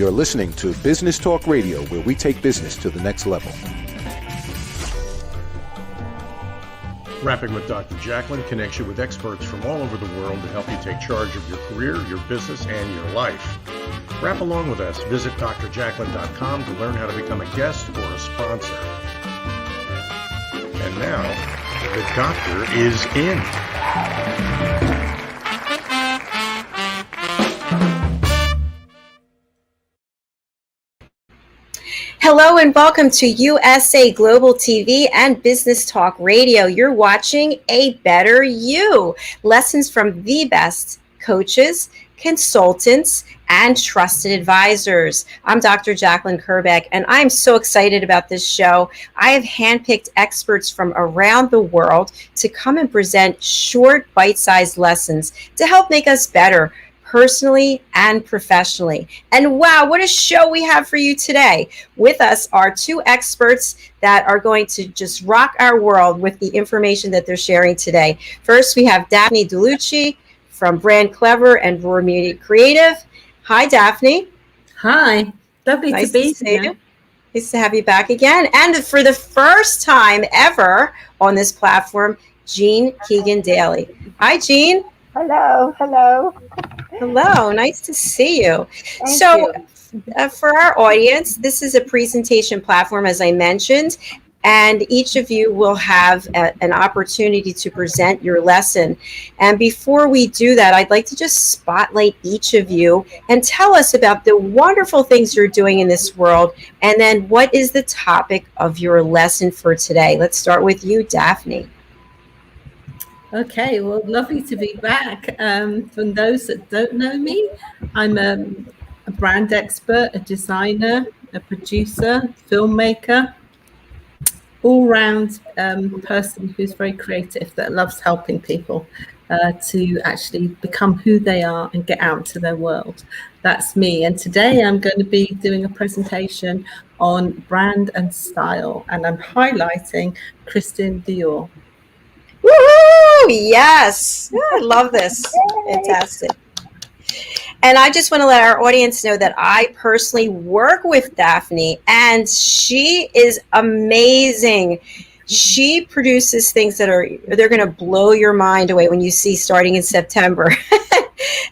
You're listening to Business Talk Radio, where we take business to the next level. Rapping with Dr. Jacalyn connects you with experts from all over the world to help you take charge of your career, your business, and your life. Rap along with us. Visit drjacalyn.com to learn how to become a guest or a sponsor. And now, the doctor is in. Hello and welcome to USA Global TV and Business Talk Radio. You're watching A Better You, lessons from the best coaches, consultants, and trusted advisors. I'm Dr. Jacalyn Kerbeck, and I'm so excited about this show. I have handpicked experts from around the world to come and present short, bite-sized lessons to help make us better, personally and professionally. And wow, what a show we have for you today. With us are two experts that are going to just rock our world with the information that they're sharing today. First, we have Daphne Diluce from Brand Clever and Roar Media Creative. Hi, Daphne. Hi, lovely nice to be here. Nice to have you back again. And for the first time ever on this platform, Jean Keegan-Daly. Hi, Jean. Hello. Hello, nice to see you. Thank so you. For our audience, this is a presentation platform, as I mentioned, and each of you will have an opportunity to present your lesson. And before we do that, I'd like to just spotlight each of you and tell us about the wonderful things you're doing in this world, and then what is the topic of your lesson for today. Let's start with you, Daphne. Okay, well, lovely to be back. For those that don't know me, I'm a brand expert, a designer, a producer, filmmaker, all-round person who's very creative, that loves helping people to actually become who they are and get out to their world. That's me. And today I'm going to be doing a presentation on brand and style, and I'm highlighting Christian Dior. Woohoo! Yes, I love this. Fantastic. And I just want to let our audience know that I personally work with Daphne, and she is amazing. She produces things that they're going to blow your mind away when you see starting in September.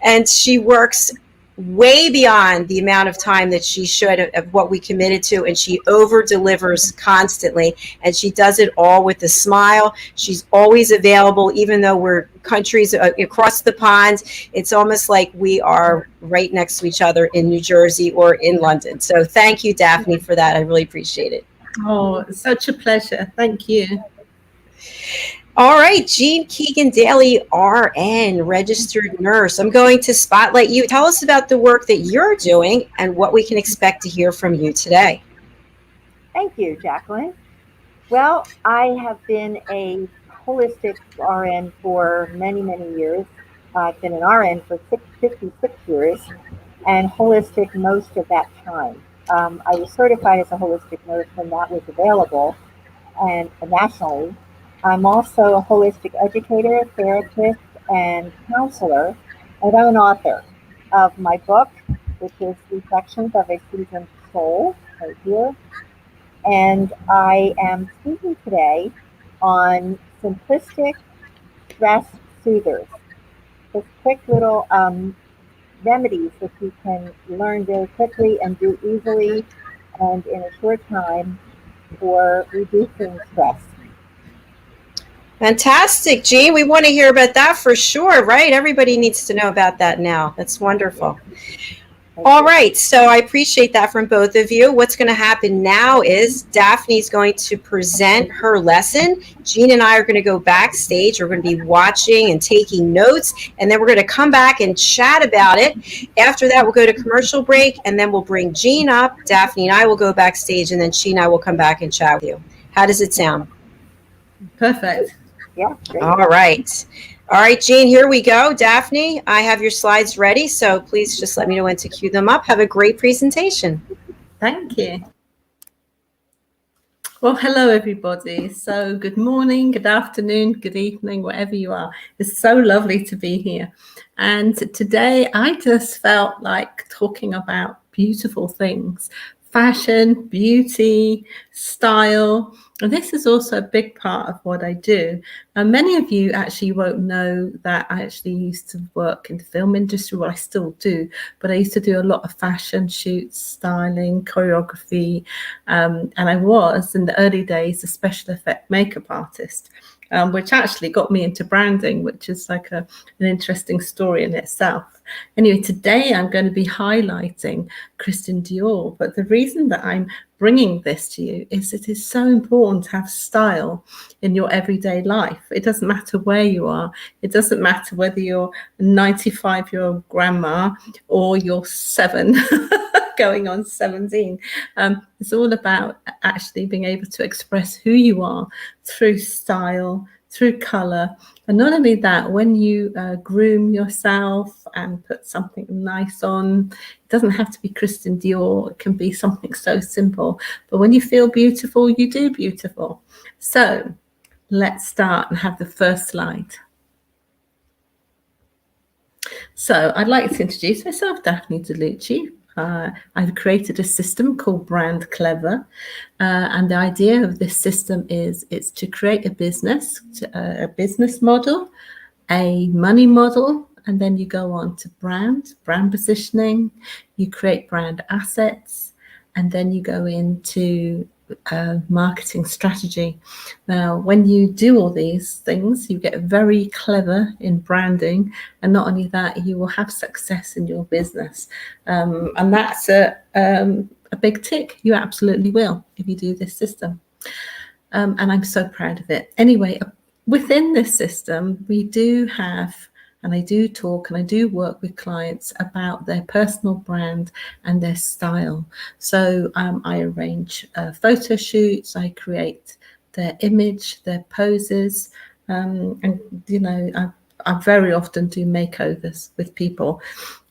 And she works way beyond the amount of time that she should of what we committed to, and she over delivers constantly, and she does it all with a smile. She's always available, even though we're countries across the pond. It's almost like we are right next to each other in New Jersey or in London. So thank you, Daphne, for that. I really appreciate it. Oh, such a pleasure. Thank you. All right, Jean Keegan-Daly, RN, registered nurse. I'm going to spotlight you. Tell us about the work that you're doing and what we can expect to hear from you today. Thank you, Jacalyn. Well, I have been a holistic RN for many, many years. I've been an RN for 56 years and holistic most of that time. I was certified as a holistic nurse when that was available and nationally. I'm also a holistic educator, therapist, and counselor, and I'm an author of my book, which is Reflections of a Seasoned Soul, right here. And I am speaking today on Simplistic Stress Soothers. Just quick little remedies that you can learn very quickly and do easily and in a short time for reducing stress. Fantastic, Jean. We want to hear about that for sure, right? Everybody needs to know about that now. That's wonderful. All right, so I appreciate that from both of you. What's going to happen now is Daphne's going to present her lesson. Jean and I are going to go backstage. We're going to be watching and taking notes, and then we're going to come back and chat about it. After that, we'll go to commercial break, and then we'll bring Jean up. Daphne and I will go backstage, and then she and I will come back and chat with you. How does it sound? Perfect. Yeah. Great. All right, Jean, here we go. Daphne, I have your slides ready, so please just let me know when to cue them up. Have a great presentation. Thank you. Well, hello, everybody. So good morning, good afternoon, good evening, wherever you are. It's so lovely to be here. And today I just felt like talking about beautiful things. Fashion, beauty, style. And this is also a big part of what I do. And many of you actually won't know that I actually used to work in the film industry. Well, I still do, but I used to do a lot of fashion shoots, styling, choreography. And I was, in the early days, a special effect makeup artist. Which actually got me into branding, which is like an interesting story in itself. Anyway, today I'm going to be highlighting Christian Dior, but the reason that I'm bringing this to you is it is so important to have style in your everyday life. It doesn't matter where you are. It doesn't matter whether you're a 95-year-old grandma or you're 7 going on 17. It's all about actually being able to express who you are through style, through color. And not only that, when you groom yourself and put something nice on, it doesn't have to be Christian Dior. It can be something so simple. But when you feel beautiful, you do beautiful. So let's start and have the first slide. So I'd like to introduce myself, Daphne Diluce. I've created a system called Brand Clever. And the idea of this system is it's to create a business model, a money model, and then you go on to brand positioning, you create brand assets, and then you go into marketing strategy. Now, when you do all these things, you get very clever in branding, and not only that, you will have success in your business. And that's a big tick. You absolutely will if you do this system. And I'm so proud of it. Anyway, within this system, we do have, and I do talk and I do work with clients about their personal brand and their style. So I arrange photo shoots, I create their image, their poses, and, you know, I very often do makeovers with people.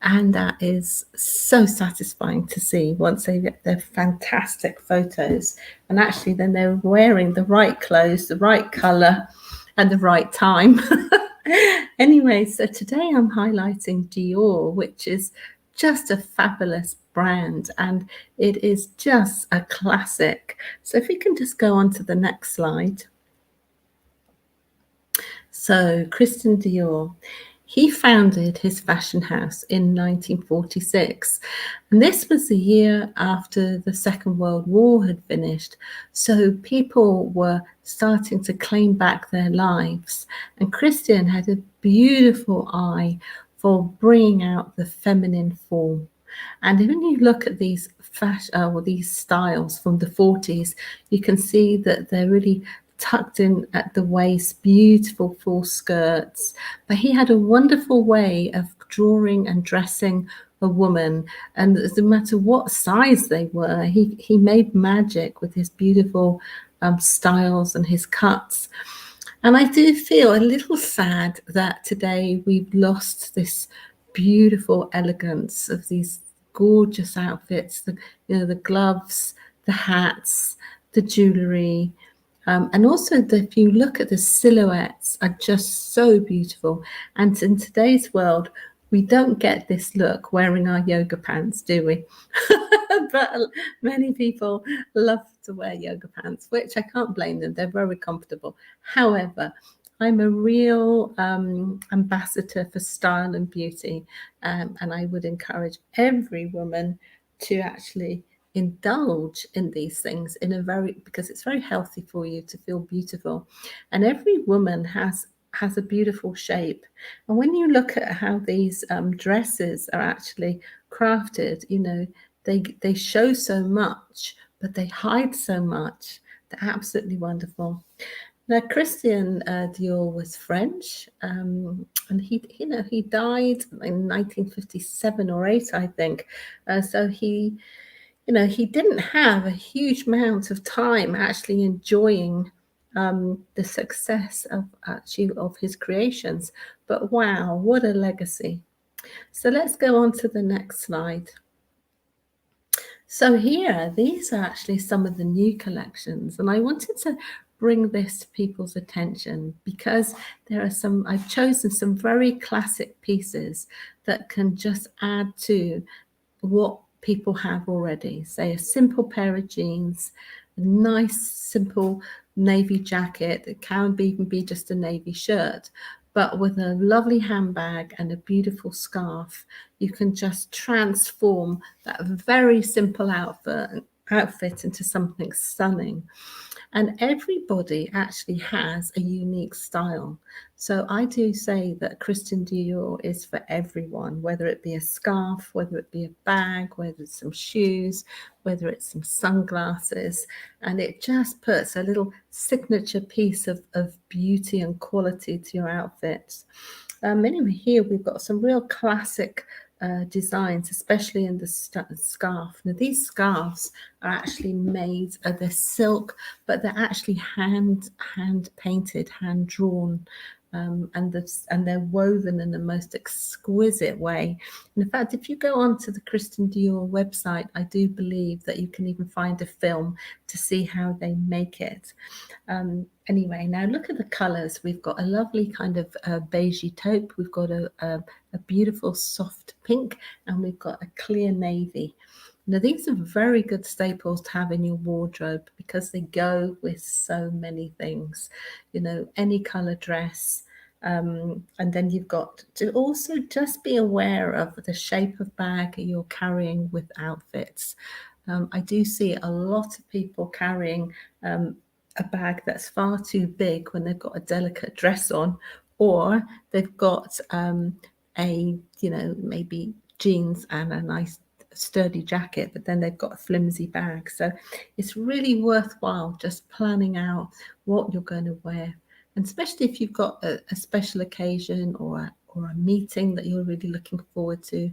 And that is so satisfying to see once they get their fantastic photos. And actually then they're wearing the right clothes, the right color, and the right time. Anyway, so today I'm highlighting Dior, which is just a fabulous brand, and it is just a classic. So if we can just go on to the next slide. So Christian Dior, he founded his fashion house in 1946. And this was the year after the Second World War had finished. So people were starting to claim back their lives. And Christian had a beautiful eye for bringing out the feminine form. And when you look at these these styles from the 40s, you can see that they're really tucked in at the waist, beautiful full skirts. But he had a wonderful way of drawing and dressing a woman, and no matter what size they were, he made magic with his beautiful styles and his cuts. And I do feel a little sad that today we've lost this beautiful elegance of these gorgeous outfits, the gloves, the hats, the jewelry. And also, if you look at the silhouettes, are just so beautiful. And in today's world, we don't get this look wearing our yoga pants, do we? But many people love to wear yoga pants, which I can't blame them. They're very comfortable. However, I'm a real ambassador for style and beauty. And I would encourage every woman to actually indulge in these things because it's very healthy for you to feel beautiful. And every woman has a beautiful shape. And when you look at how these dresses are actually crafted, you know, they show so much, but they hide so much. They're absolutely wonderful. Now, Christian Dior was French, and he died in 1957 or 8, I think. So he didn't have a huge amount of time actually enjoying the success of his creations. But wow, what a legacy. So let's go on to the next slide. So here, these are actually some of the new collections, and I wanted to bring this to people's attention because I've chosen some very classic pieces that can just add to what people have already. Say a simple pair of jeans, a nice simple navy jacket. It can even be just a navy shirt, but with a lovely handbag and a beautiful scarf, you can just transform that very simple outfit into something stunning. And everybody actually has a unique style. So I do say that Christian Dior is for everyone, whether it be a scarf, whether it be a bag, whether it's some shoes, whether it's some sunglasses. And it just puts a little signature piece of beauty and quality to your outfits. Anyway, here we've got some real classic designs, especially in the scarf. Now, these scarves are actually made of the silk, but they're actually hand painted, hand drawn. And they're woven in the most exquisite way. And in fact, if you go onto the Christian Dior website, I do believe that you can even find a film to see how they make it. Anyway, now look at the colors. We've got a lovely kind of beigey taupe. We've got a beautiful soft pink, and we've got a clear navy. Now, these are very good staples to have in your wardrobe because they go with so many things, any color dress. And then you've got to also just be aware of the shape of bag you're carrying with outfits. I do see a lot of people carrying a bag that's far too big when they've got a delicate dress on, or they've got maybe jeans and a nice sturdy jacket, but then they've got a flimsy bag. So it's really worthwhile just planning out what you're going to wear, and especially if you've got a special occasion or a meeting that you're really looking forward to,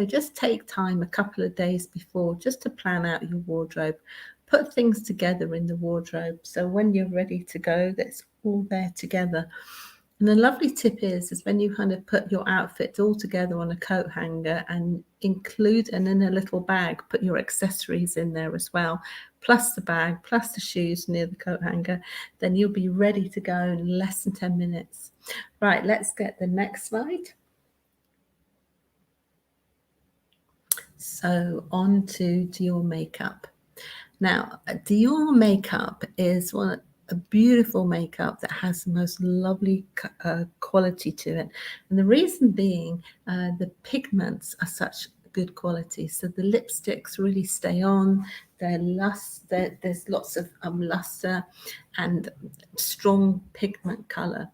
just take time a couple of days before just to plan out your wardrobe. Put things together in the wardrobe so when you're ready to go, that's all there together. And the lovely tip is when you kind of put your outfit all together on a coat hanger and include, and in a little bag, put your accessories in there as well, plus the bag, plus the shoes near the coat hanger, then you'll be ready to go in less than 10 minutes. Right, let's get the next slide. So on to Dior makeup. Now, Dior makeup is a beautiful makeup that has the most lovely quality to it. And the reason being, the pigments are such good quality. So the lipsticks really stay on. There's lots of luster and strong pigment color.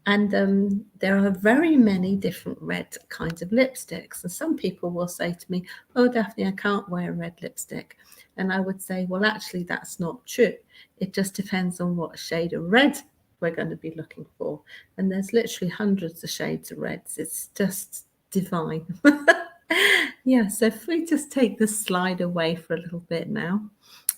And there are very many different red kinds of lipsticks. And some people will say to me, "Oh, Daphne, I can't wear red lipstick." And I would say, well, actually, that's not true. It just depends on what shade of red we're going to be looking for. And there's literally hundreds of shades of reds. It's just divine. Yeah, so if we just take the slide away for a little bit now,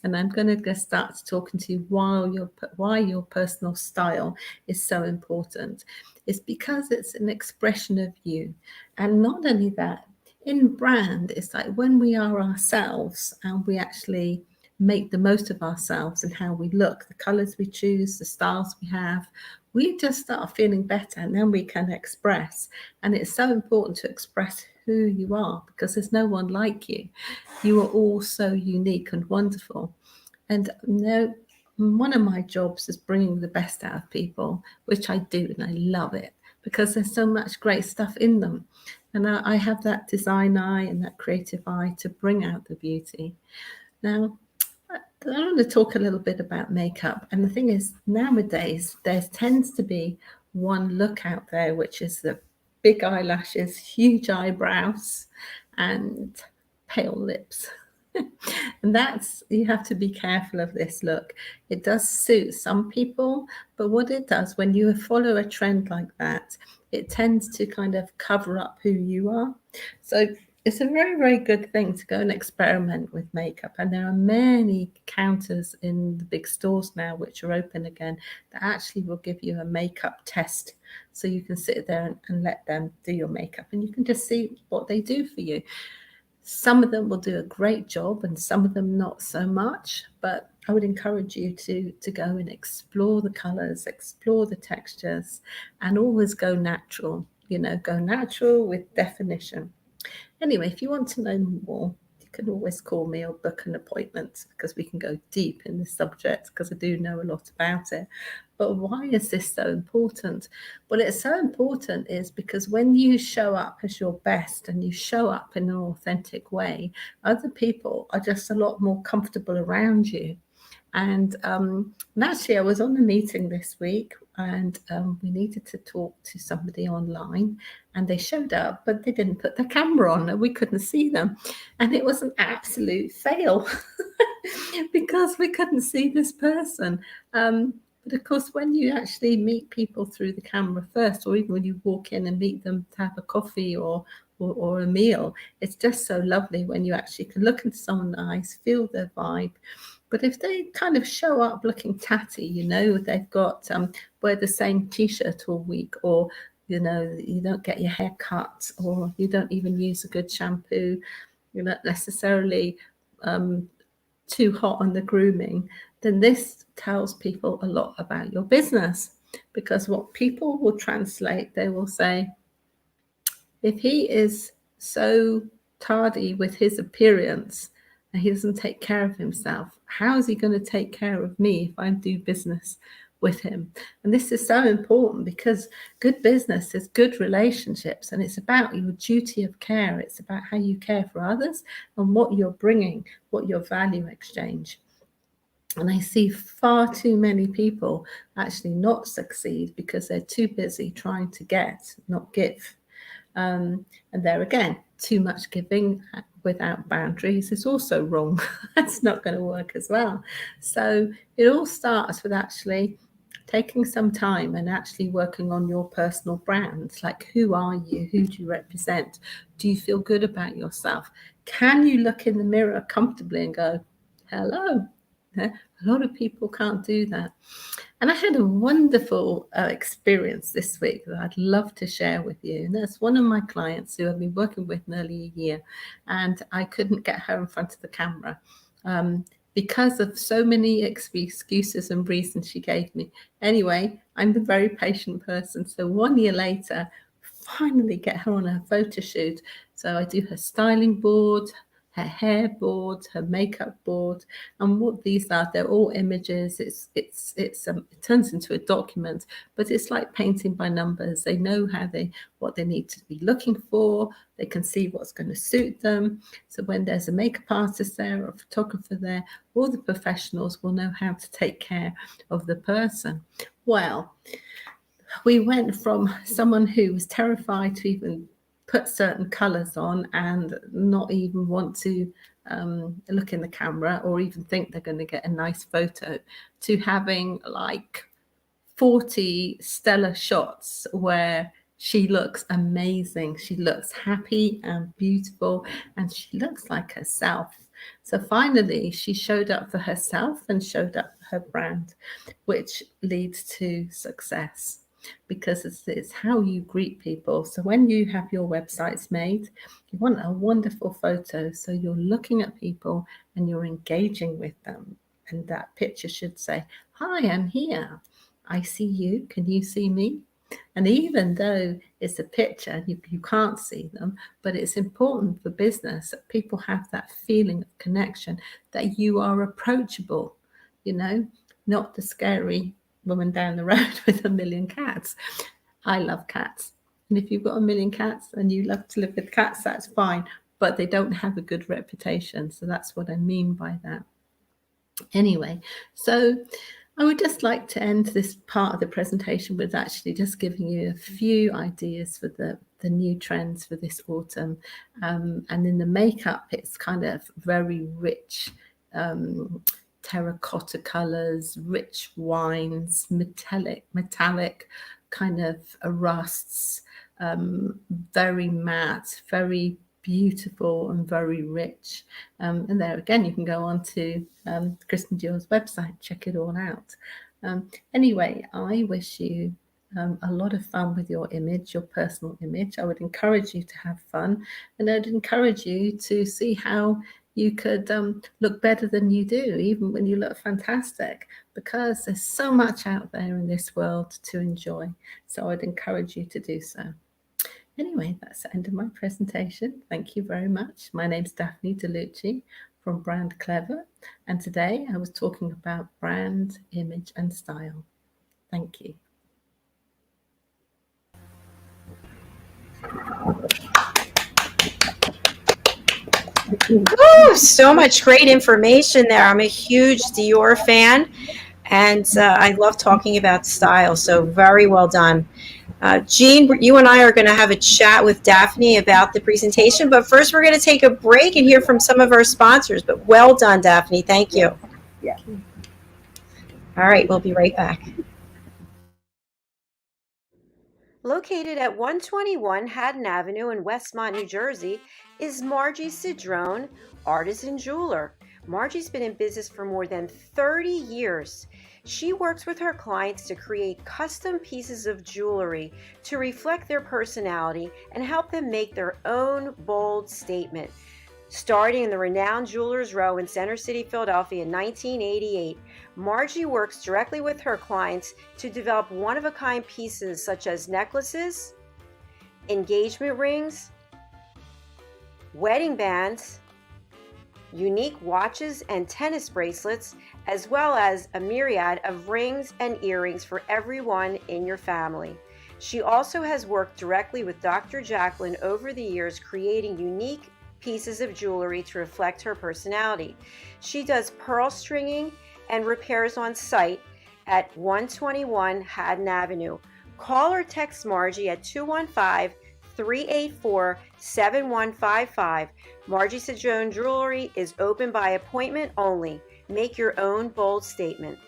and I'm going to start talking to you why your personal style is so important. It's because it's an expression of you. And not only that, in brand, it's like when we are ourselves and we actually make the most of ourselves and how we look, the colors we choose, the styles we have, we just start feeling better, and then we can express. And it's so important to express who you are because there's no one like you. You are all so unique and wonderful. And one of my jobs is bringing the best out of people, which I do, and I love it because there's so much great stuff in them. And I have that design eye and that creative eye to bring out the beauty. Now, I want to talk a little bit about makeup. And the thing is, nowadays, there tends to be one look out there, which is the big eyelashes, huge eyebrows, and pale lips. And you have to be careful of this look. It does suit some people, but what it does when you follow a trend like that, it tends to kind of cover up who you are. So it's a very, very good thing to go and experiment with makeup. And there are many counters in the big stores now, which are open again, that actually will give you a makeup test. So you can sit there and let them do your makeup, and you can just see what they do for you. Some of them will do a great job and some of them not so much, but I would encourage you to go and explore the colors, explore the textures, and always go natural, go natural with definition. Anyway, if you want to know more, can always call me or book an appointment, because we can go deep in this subject, because I do know a lot about it. But why is this so important? Well, it's so important is because when you show up as your best and you show up in an authentic way, other people are just a lot more comfortable around you. And actually, I was on a meeting this week, and we needed to talk to somebody online, and they showed up, but they didn't put their camera on, and we couldn't see them. And it was an absolute fail because we couldn't see this person. But of course, when you actually meet people through the camera first, or even when you walk in and meet them to have a coffee or a meal, it's just so lovely when you actually can look into someone's eyes, feel their vibe. But if they kind of show up looking tatty, you know, they've got wear the same t-shirt all week, or you know, you don't get your hair cut, or you don't even use a good shampoo, you're not necessarily too hot on the grooming, then this tells people a lot about your business. Because what people will translate, they will say, if he is so tardy with his appearance and he doesn't take care of himself, how is he going to take care of me if I do business with him? And this is so important, because good business is good relationships, and it's about your duty of care. It's about how you care for others and what you're bringing, what your value exchange. And I see far too many people actually not succeed because they're too busy trying to get, not give. And there again, too much giving without boundaries is also wrong. That's not going to work as well. So it all starts with actually taking some time and actually working on your personal brand. Like, who are you? Who do you represent? Do you feel good about yourself? Can you look in the mirror comfortably and go, hello? A lot of people can't do that. And I had a wonderful experience this week that I'd love to share with you. And that's one of my clients who I've been working with nearly a year, and I couldn't get her in front of the camera because of so many excuses and reasons she gave me. Anyway, I'm a very patient person. So 1 year later, finally get her on a photo shoot. So I do her styling board, her hair board, her makeup board, and what these are, they're all images. It turns into a document, but it's like painting by numbers. They know what they need to be looking for. They can see what's going to suit them. So when there's a makeup artist there or a photographer there, all the professionals will know how to take care of the person. Well, we went from someone who was terrified to even put certain colors on and not even want to look in the camera or even think they're going to get a nice photo, to having like 40 stellar shots where she looks amazing. She looks happy and beautiful, and she looks like herself. So finally, she showed up for herself and showed up for her brand, which leads to success. Because it's how you greet people. So when you have your websites made, you want a wonderful photo. So you're looking at people and you're engaging with them. And that picture should say, hi, I'm here. I see you. Can you see me? And even though it's a picture, you can't see them, but it's important for business that people have that feeling of connection, that you are approachable, you know, not the scary woman down the road with a million cats. I love cats. And if you've got a million cats and you love to live with cats, that's fine. But they don't have a good reputation. So that's what I mean by that. Anyway, so I would just like to end this part of the presentation with actually just giving you a few ideas for the new trends for this autumn. And in the makeup, it's kind of very rich, terracotta colors, rich wines, metallic kind of rusts, very matte, very beautiful and very rich. And there again, you can go on to Kristen Dior's website, check it all out. Anyway, I wish you a lot of fun with your image, your personal image. I would encourage you to have fun, and I'd encourage you to see how you could look better than you do, even when you look fantastic, because there's so much out there in this world to enjoy. So I'd encourage you to do so. Anyway, that's the end of my presentation. Thank you very much. My name's Daphne Diluce from Brand Clever, and today I was talking about brand, image, and style. Thank you. Ooh, so much great information there. I'm a huge Dior fan, and I love talking about style. So very well done. Jean, you and I are going to have a chat with Daphne about the presentation, but first we're going to take a break and hear from some of our sponsors. But well done, Daphne. Thank you. Yeah. All right, we'll be right back. Located at 121 Haddon Avenue in Westmont, New Jersey, is Margie Cedrone, artisan jeweler. Margie's been in business for more than 30 years. She works with her clients to create custom pieces of jewelry to reflect their personality and help them make their own bold statement. Starting in the renowned Jewelers Row in Center City, Philadelphia in 1988, Margie works directly with her clients to develop one-of-a-kind pieces such as necklaces, engagement rings, wedding bands, unique watches and tennis bracelets, as well as a myriad of rings and earrings for everyone in your family. She also has worked directly with Dr. Jacalyn over the years, creating unique pieces of jewelry to reflect her personality. She does pearl stringing and repairs on site at 121 Haddon Avenue. Call or text Margie at 215-384-7155. Margie Cedrone Jewelry is open by appointment only. Make your own bold statement.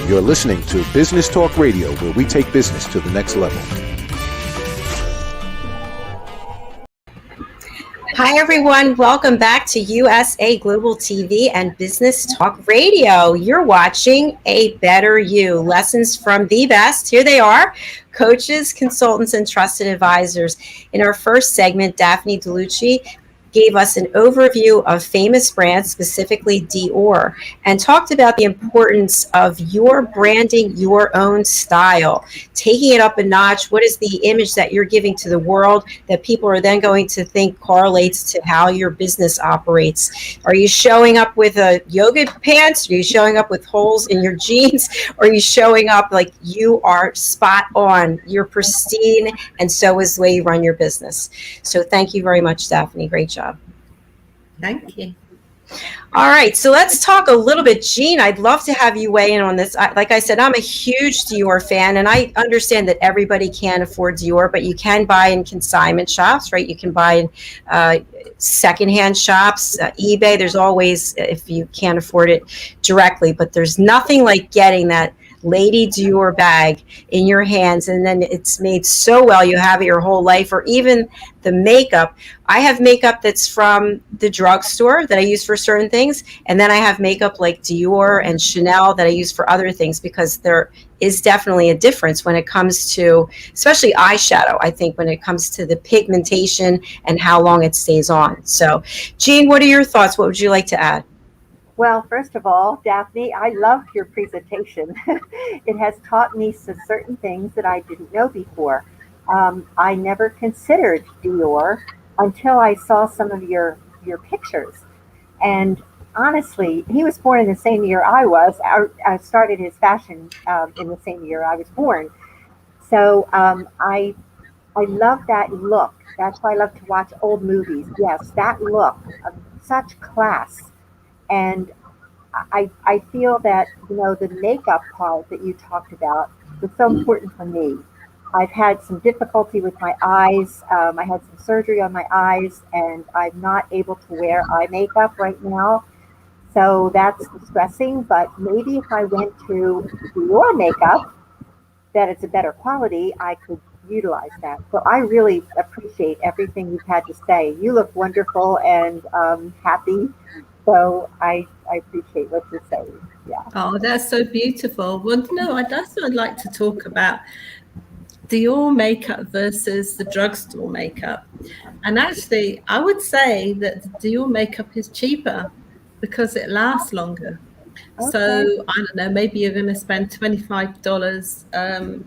You're listening to Business Talk Radio, where we take business to the next level. Hi, everyone. Welcome back to USA Global TV and Business Talk Radio. You're watching A Better You, lessons from the best. Here they are, coaches, consultants, and trusted advisors. In our first segment, Daphne Diluce gave us an overview of famous brands, specifically Dior, and talked about the importance of your branding your own style, taking it up a notch. What is the image that you're giving to the world that people are then going to think correlates to how your business operates? Are you showing up with a yoga pants? Are you showing up with holes in your jeans? Or are you showing up like you are spot on? You're pristine, and so is the way you run your business. So thank you very much, Daphne. Great job. Thank you. All right, so let's talk a little bit. Jean, I'd love to have you weigh in on this. Like I said, I'm a huge Dior fan, and I understand that everybody can't afford Dior, but you can buy in consignment shops, right? You can buy in secondhand shops, eBay. There's always, if you can't afford it directly, but there's nothing like getting that Lady Dior bag in your hands, and then it's made so well you have it your whole life. Or even the makeup. I have makeup that's from the drugstore that I use for certain things, and then I have makeup like Dior and Chanel that I use for other things, because there is definitely a difference when it comes to, especially eyeshadow, I think, when it comes to the pigmentation and how long it stays on. So, Jean, what are your thoughts? What would you like to add? Well, first of all, Daphne, I loved your presentation. It has taught me some certain things that I didn't know before. I never considered Dior until I saw some of your pictures. And honestly, he was born in the same year I was. I started his fashion in the same year I was born. So I love that look. That's why I love to watch old movies. Yes, that look of such class. And I feel that, the makeup part that you talked about was so important for me. I've had some difficulty with my eyes. I had some surgery on my eyes, and I'm not able to wear eye makeup right now. So that's distressing. But maybe if I went to your makeup, that it's a better quality, I could utilize that. So I really appreciate everything you've had to say. You look wonderful and happy. So I appreciate what you're saying. Yeah. Oh, that's so beautiful. Well, no, I'd like to talk about Dior makeup versus the drugstore makeup. And actually, I would say that the Dior makeup is cheaper because it lasts longer. Okay. So I don't know, maybe you're going to spend $25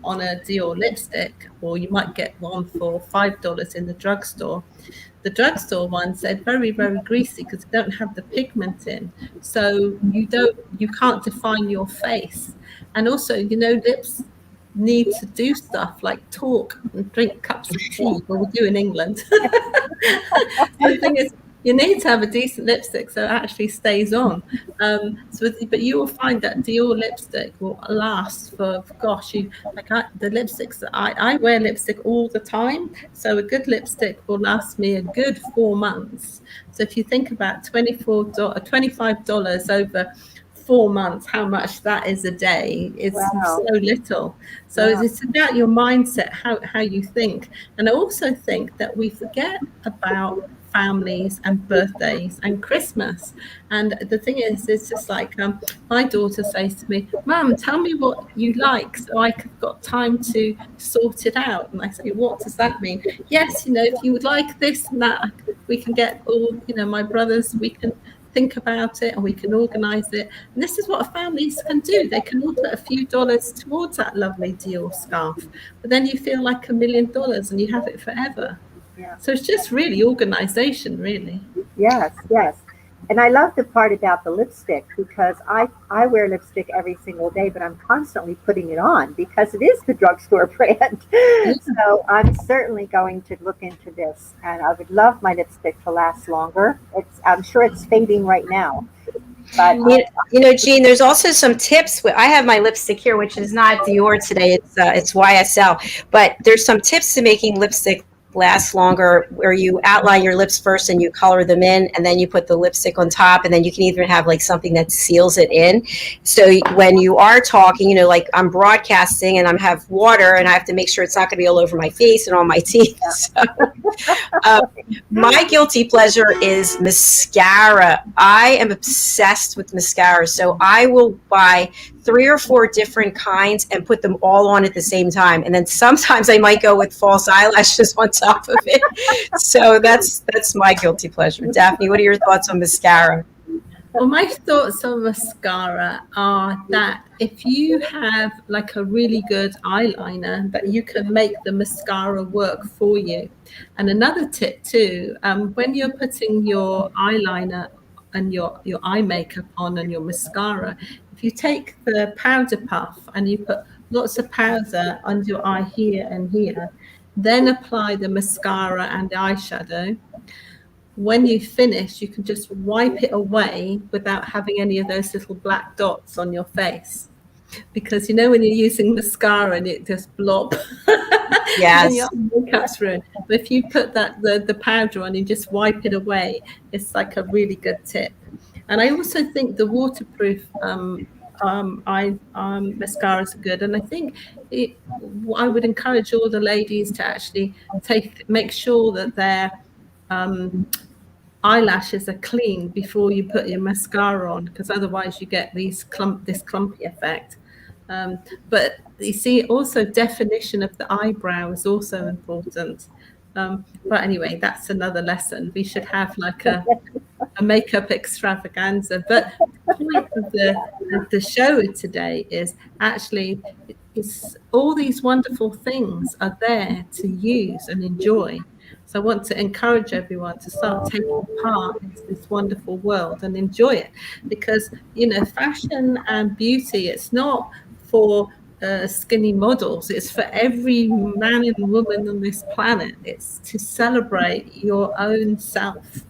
on a Dior lipstick, or you might get one for $5 in the drugstore. The drugstore ones, they're very, very greasy because they don't have the pigment in. So you can't define your face. And also, lips need to do stuff like talk and drink cups of tea, well, we do in England. The thing is, you need to have a decent lipstick so it actually stays on. But you will find that Dior lipstick will last for, the lipsticks that I wear lipstick all the time. So a good lipstick will last me a good 4 months. So if you think about $25 over 4 months, how much that is a day, it's so little. So it's about your mindset, how you think. And I also think that we forget about families and birthdays and Christmas. And the thing is, it's just like my daughter says to me, Mum, tell me what you like so I've got time to sort it out. And I say, what does that mean? Yes, if you would like this and that, we can get all, my brothers, we can think about it and we can organize it. And this is what families can do. They can all put a few dollars towards that lovely Dior scarf, but then you feel like $1 million and you have it forever. Yeah. So it's just really organization, really. Yes. And I love the part about the lipstick, because I wear lipstick every single day, but I'm constantly putting it on because it is the drugstore brand. So I'm certainly going to look into this, and I would love my lipstick to last longer. I'm sure it's fading right now. But Jean, there's also some tips. I have my lipstick here, which is not Dior today. It's YSL, but there's some tips to making lipstick last longer, where you outline your lips first and you color them in, and then you put the lipstick on top, and then you can even have like something that seals it in. So when you are talking, like I'm broadcasting and I have water and I have to make sure it's not going to be all over my face and on my teeth. So my guilty pleasure is mascara. I am obsessed with mascara. So I will buy 3 or 4 different kinds and put them all on at the same time. And then sometimes I might go with false eyelashes on top of it. So that's my guilty pleasure. Daphne, what are your thoughts on mascara? Well, my thoughts on mascara are that if you have like a really good eyeliner, that you can make the mascara work for you. And another tip too, when you're putting your eyeliner and your eye makeup on and your mascara, if you take the powder puff and you put lots of powder under your eye here and here, then apply the mascara and the eyeshadow. When you finish, you can just wipe it away without having any of those little black dots on your face. Because when you're using mascara and it just blob, yes, and your makeup's ruined. But if you put the powder on and just wipe it away, it's like a really good tip. And I also think the waterproof mascaras are good. And I think I would encourage all the ladies to actually make sure that their eyelashes are clean before you put your mascara on, because otherwise you get this clumpy effect. But you see, also definition of the eyebrow is also important. But anyway, that's another lesson. We should have like a makeup extravaganza. But the point of the show today is actually it's all these wonderful things are there to use and enjoy. So I want to encourage everyone to start taking part in this wonderful world and enjoy it, because fashion and beauty, it's not for skinny models, it's for every man and woman on this planet. It's to celebrate your own self,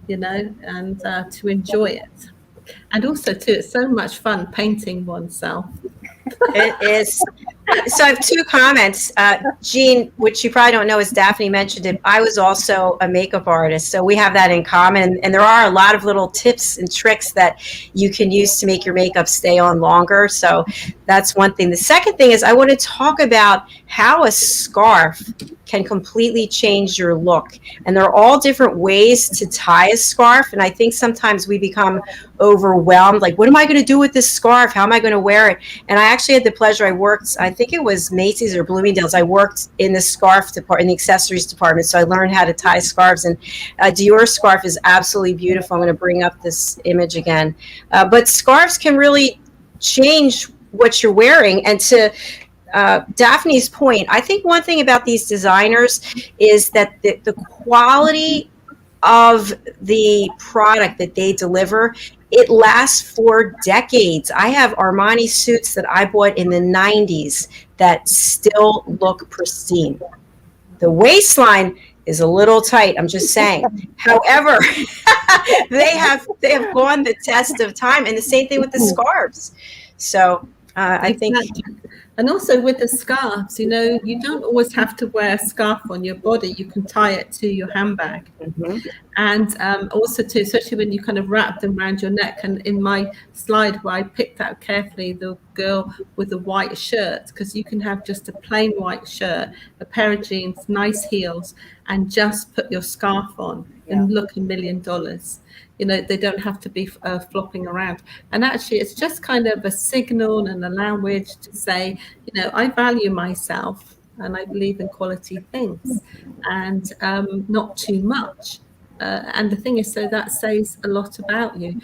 and to enjoy it. And also too, it's so much fun painting oneself. It is. So I have two comments. Jean, which you probably don't know, as Daphne mentioned it, I was also a makeup artist. So we have that in common. And there are a lot of little tips and tricks that you can use to make your makeup stay on longer. So that's one thing. The second thing is I want to talk about how a scarf can completely change your look. And there are all different ways to tie a scarf. And I think sometimes we become overwhelmed. Like, what am I going to do with this scarf? How am I going to wear it? And I actually had the pleasure, I think it was Macy's or Bloomingdale's. I worked in the scarf department, in the accessories department. So I learned how to tie scarves. And a Dior scarf is absolutely beautiful. I'm going to bring up this image again. But scarves can really change what you're wearing. And to Daphne's point, I think one thing about these designers is that the quality of the product that they deliver, it lasts for decades. I have Armani suits that I bought in the 90s that still look pristine. The waistline is a little tight, I'm just saying. However, they have gone the test of time, and the same thing with the scarves. So I think. And also with the scarves, you know, you don't always have to wear a scarf on your body. You can tie it to your handbag. Mm-hmm. And also too, especially when you kind of wrap them around your neck. And in my slide where I picked out carefully the girl with the white shirt, because you can have just a plain white shirt, a pair of jeans, nice heels, and just put your scarf on and look $1 million. You know, they don't have to be flopping around. And actually, it's just kind of a signal and a language to say, you know, I value myself and I believe in quality things and not too much. And the thing is, so that says a lot about you.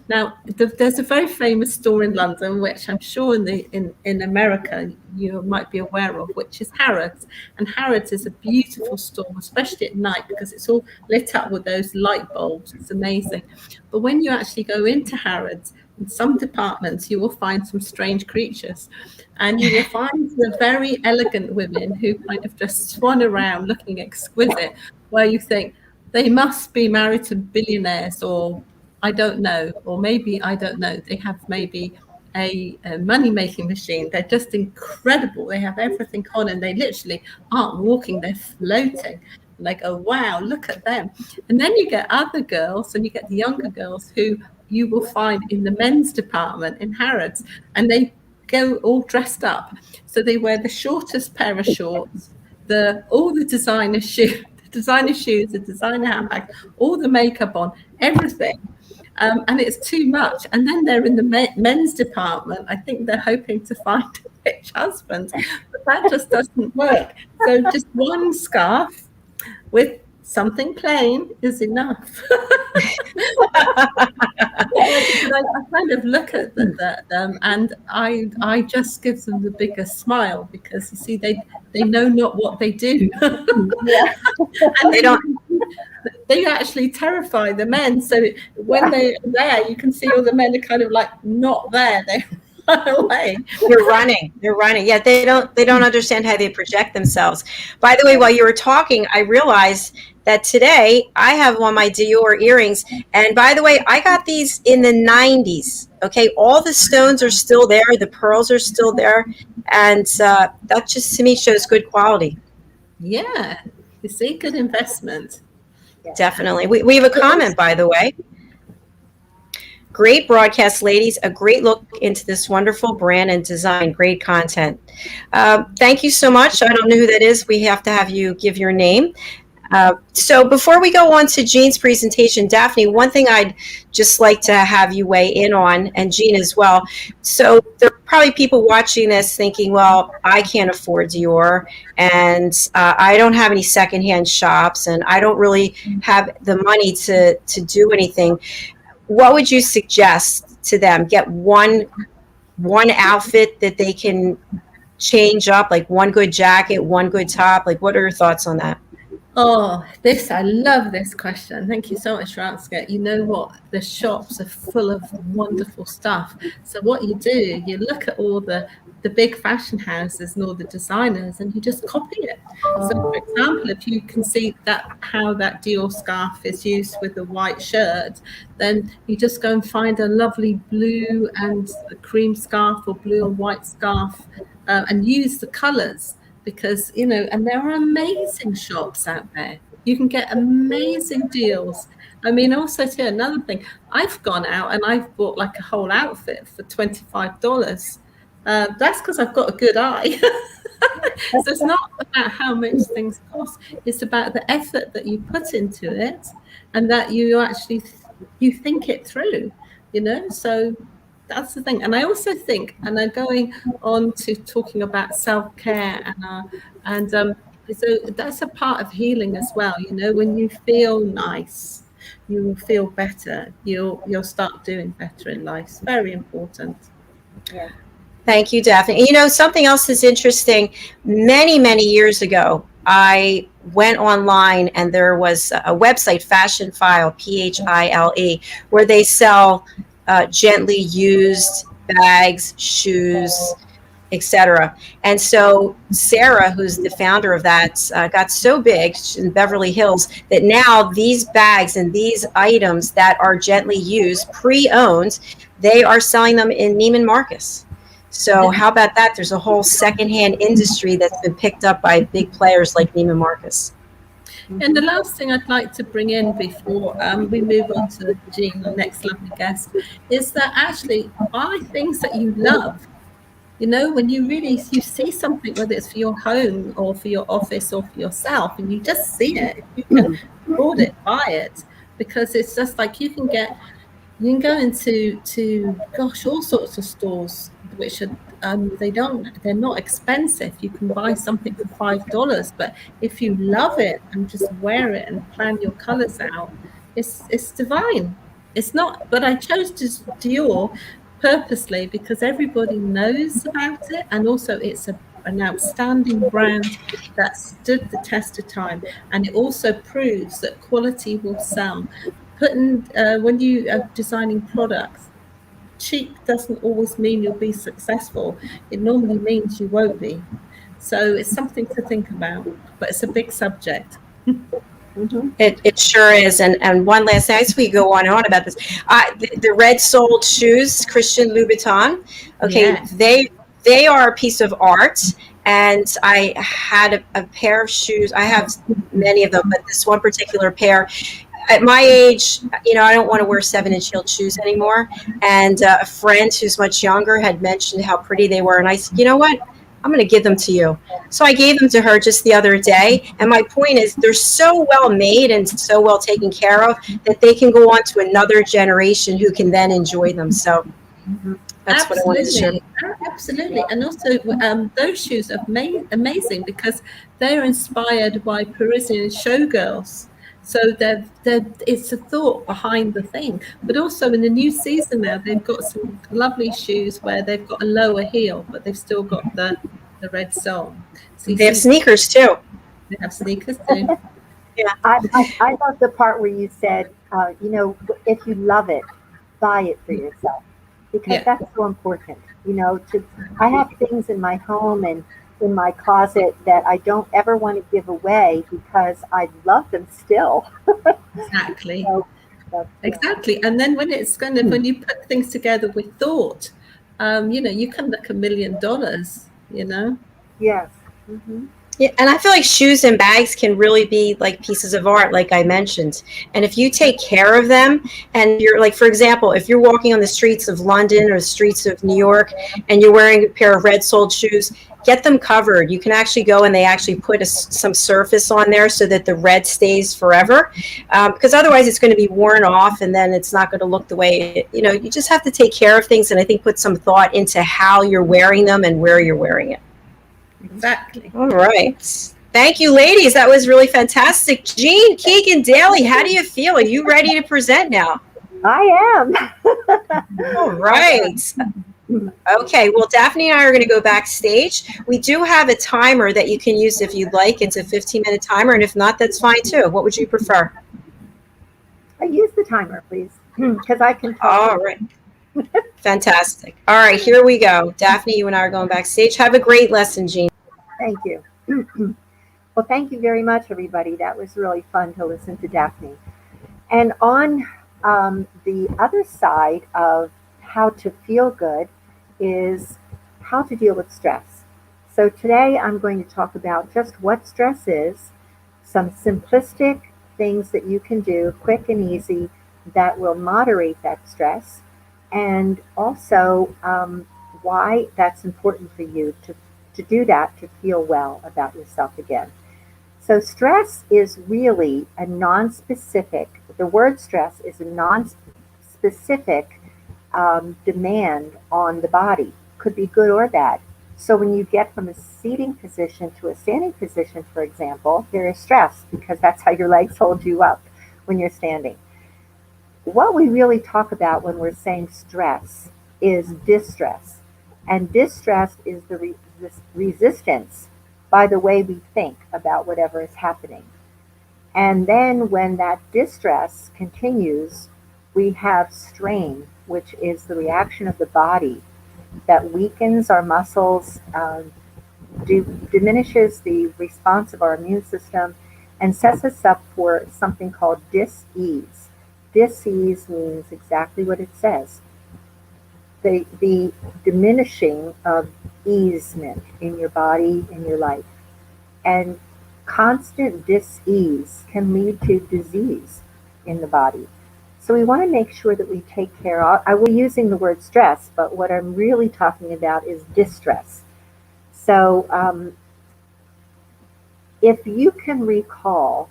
Now, there's a very famous store in London, which I'm sure in America you might be aware of, which is Harrods. And Harrods is a beautiful store, especially at night, because it's all lit up with those light bulbs. It's amazing. But when you actually go into Harrods, in some departments, you will find some strange creatures. And you will find the very elegant women who kind of just swan around looking exquisite, where you think, they must be married to billionaires, or I don't know, or maybe, I don't know, they have maybe a money-making machine. They're just incredible. They have everything on and they literally aren't walking, they're floating. And they go, wow, look at them. And then you get other girls and you get the younger girls who you will find in the men's department in Harrods, and they go all dressed up. So they wear the shortest pair of shorts, all the designer shoes, the designer handbags, all the makeup on, everything. And it's too much. And then they're in the men's department. I think they're hoping to find a rich husband, but that just doesn't work. So just one scarf with something plain is enough. I kind of look at them and I just give them the biggest smile, because you see they know not what they do. And they actually terrify the men. So when they're there, you can see all the men are kind of like not there. They run away. They're running. Yeah, they don't understand how they project themselves. By the way, while you were talking, I realized that today I have on my Dior earrings. And by the way, I got these in the 90s. Okay, all the stones are still there. The pearls are still there. And that just to me shows good quality. Yeah, you see, good investment. Definitely. We have a comment, by the way. Great broadcast, ladies. A great look into this wonderful brand and design. Great content. Thank you so much. I don't know who that is. We have to have you give your name. So before we go on to Jean's presentation, Daphne, one thing I'd just like to have you weigh in on, and Jean as well. So there are probably people watching this thinking, well, I can't afford Dior, and I don't have any secondhand shops, and I don't really have the money to do anything. What would you suggest to them? Get one outfit that they can change up, like one good jacket, one good top. Like, what are your thoughts on that? Oh, I love this question. Thank you so much for asking it. You know what? The shops are full of wonderful stuff. So what you do, you look at all the big fashion houses and all the designers, and you just copy it. So for example, if you can see how that Dior scarf is used with the white shirt, then you just go and find a lovely blue and a cream scarf or blue and white scarf and use the colors, because, you know, and there are amazing shops out there. You can get amazing deals. I mean, also too, another thing, I've gone out and I've bought like a whole outfit for $25. That's because I've got a good eye. So it's not about how much things cost. It's about the effort that you put into it, and that you actually you think it through, you know. So that's the thing. And I also think, and I'm going on to talking about self-care, and so that's a part of healing as well. You know, when you feel nice, you will feel better. You'll start doing better in life. It's very important. Yeah. Thank you, Daphne. And you know, something else that's interesting, many, many years ago, I went online and there was a website, Fashion File, Phile, where they sell gently used bags, shoes, etc. And so Sarah, who's the founder of that, got so big in Beverly Hills that now these bags and these items that are gently used, pre-owned, they are selling them in Neiman Marcus. So how about that? There's a whole secondhand industry that's been picked up by big players like Neiman Marcus. And the last thing I'd like to bring in before we move on to Jean, the next lovely guest, is that actually buy things that you love. You know, when you see something, whether it's for your home or for your office or for yourself, and you just see it, if you can afford it, buy it, because it's just like you can go into gosh, all sorts of stores which are they're not expensive. You can buy something for $5, but if you love it and just wear it and plan your colors out, it's divine. It's not, but I chose Dior purposely because everybody knows about it, and also it's an outstanding brand that stood the test of time, and it also proves that quality will sell. When you are designing products, cheap doesn't always mean you'll be successful. It normally means you won't be. So it's something to think about, but it's a big subject. Mm-hmm. It sure is. And one last thing, as we go on and on about this, the red soled shoes, Christian Louboutin. Okay, Yeah. they are a piece of art. And I had a pair of shoes. I have many of them, but this one particular pair. At my age, you know, I don't want to wear 7-inch heeled shoes anymore. And a friend who's much younger had mentioned how pretty they were. And I said, you know what? I'm going to give them to you. So I gave them to her just the other day. And my point is, they're so well made and so well taken care of that they can go on to another generation who can then enjoy them. So that's Absolutely. what I wanted to share. Absolutely. And also those shoes are amazing because they're inspired by Parisian showgirls. So it's a thought behind the thing. But also in the new season now, they've got some lovely shoes where they've got a lower heel, but they've still got the red sole. So They have sneakers too. They have sneakers too. Yeah. I love the part where you said, you know, if you love it, buy it for yourself, because that's so important. You know, I have things in my home and in my closet that I don't ever want to give away because I love them still. Exactly. Exactly. And then when you put things together with thought, you know, you can look $1 million, you know? Yes. Mm-hmm. Yeah, and I feel like shoes and bags can really be like pieces of art, like I mentioned. And if you take care of them, and you're like, for example, if you're walking on the streets of London or the streets of New York and you're wearing a pair of red-soled shoes, get them covered. You can actually go and they actually put some surface on there so that the red stays forever. Because otherwise it's going to be worn off and then it's not going to look the way, you know, you just have to take care of things and I think put some thought into how you're wearing them and where you're wearing it. Exactly. All right. Thank you, ladies. That was really fantastic. Jean, Keegan, Daly, how do you feel? Are you ready to present now? I am. All right. Okay. Well, Daphne and I are going to go backstage. We do have a timer that you can use if you'd like. It's a 15-minute timer. And if not, that's fine too. What would you prefer? I use the timer, please, because I can talk. All right. Fantastic. All right. Here we go. Daphne, you and I are going backstage. Have a great lesson, Jean. Thank you. Well, thank you very much, everybody. That was really fun to listen to Daphne. And on the other side of how to feel good is how to deal with stress. So today I'm going to talk about just what stress is, some simplistic things that you can do quick and easy that will moderate that stress, and also why that's important for you to do that to feel well about yourself again. So stress is really a non-specific, the word stress is a non-specific demand on the body. Could be good or bad. So when you get from a seating position to a standing position, for example, there is stress because that's how your legs hold you up when you're standing. What we really talk about when we're saying stress is distress. And distress is the resistance by the way we think about whatever is happening. And then when that distress continues, we have strain, which is the reaction of the body that weakens our muscles, diminishes the response of our immune system, and sets us up for something called dis-ease. Dis-ease means exactly what it says. The diminishing of easement in your body, in your life. And constant dis-ease can lead to disease in the body. So we want to make sure that we take care of, I will be using the word stress, but what I'm really talking about is distress. So if you can recall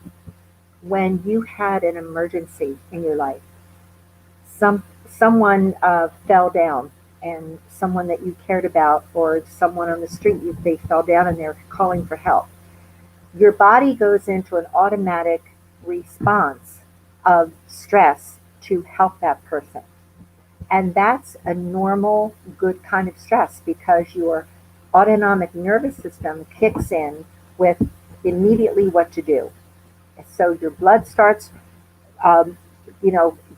when you had an emergency in your life, someone fell down, and someone that you cared about, or someone on the street, they fell down and they're calling for help. Your body goes into an automatic response of stress to help that person. And that's a normal, good kind of stress because your autonomic nervous system kicks in with immediately what to do. So your blood starts,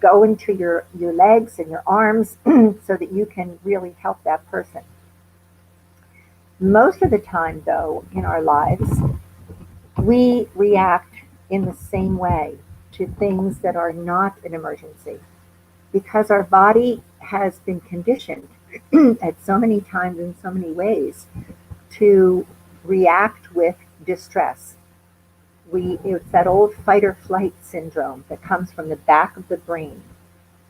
going to your legs and your arms so that you can really help that person. Most of the time, though, in our lives, we react in the same way to things that are not an emergency because our body has been conditioned at so many times in so many ways to react with distress. It's that old fight or flight syndrome that comes from the back of the brain.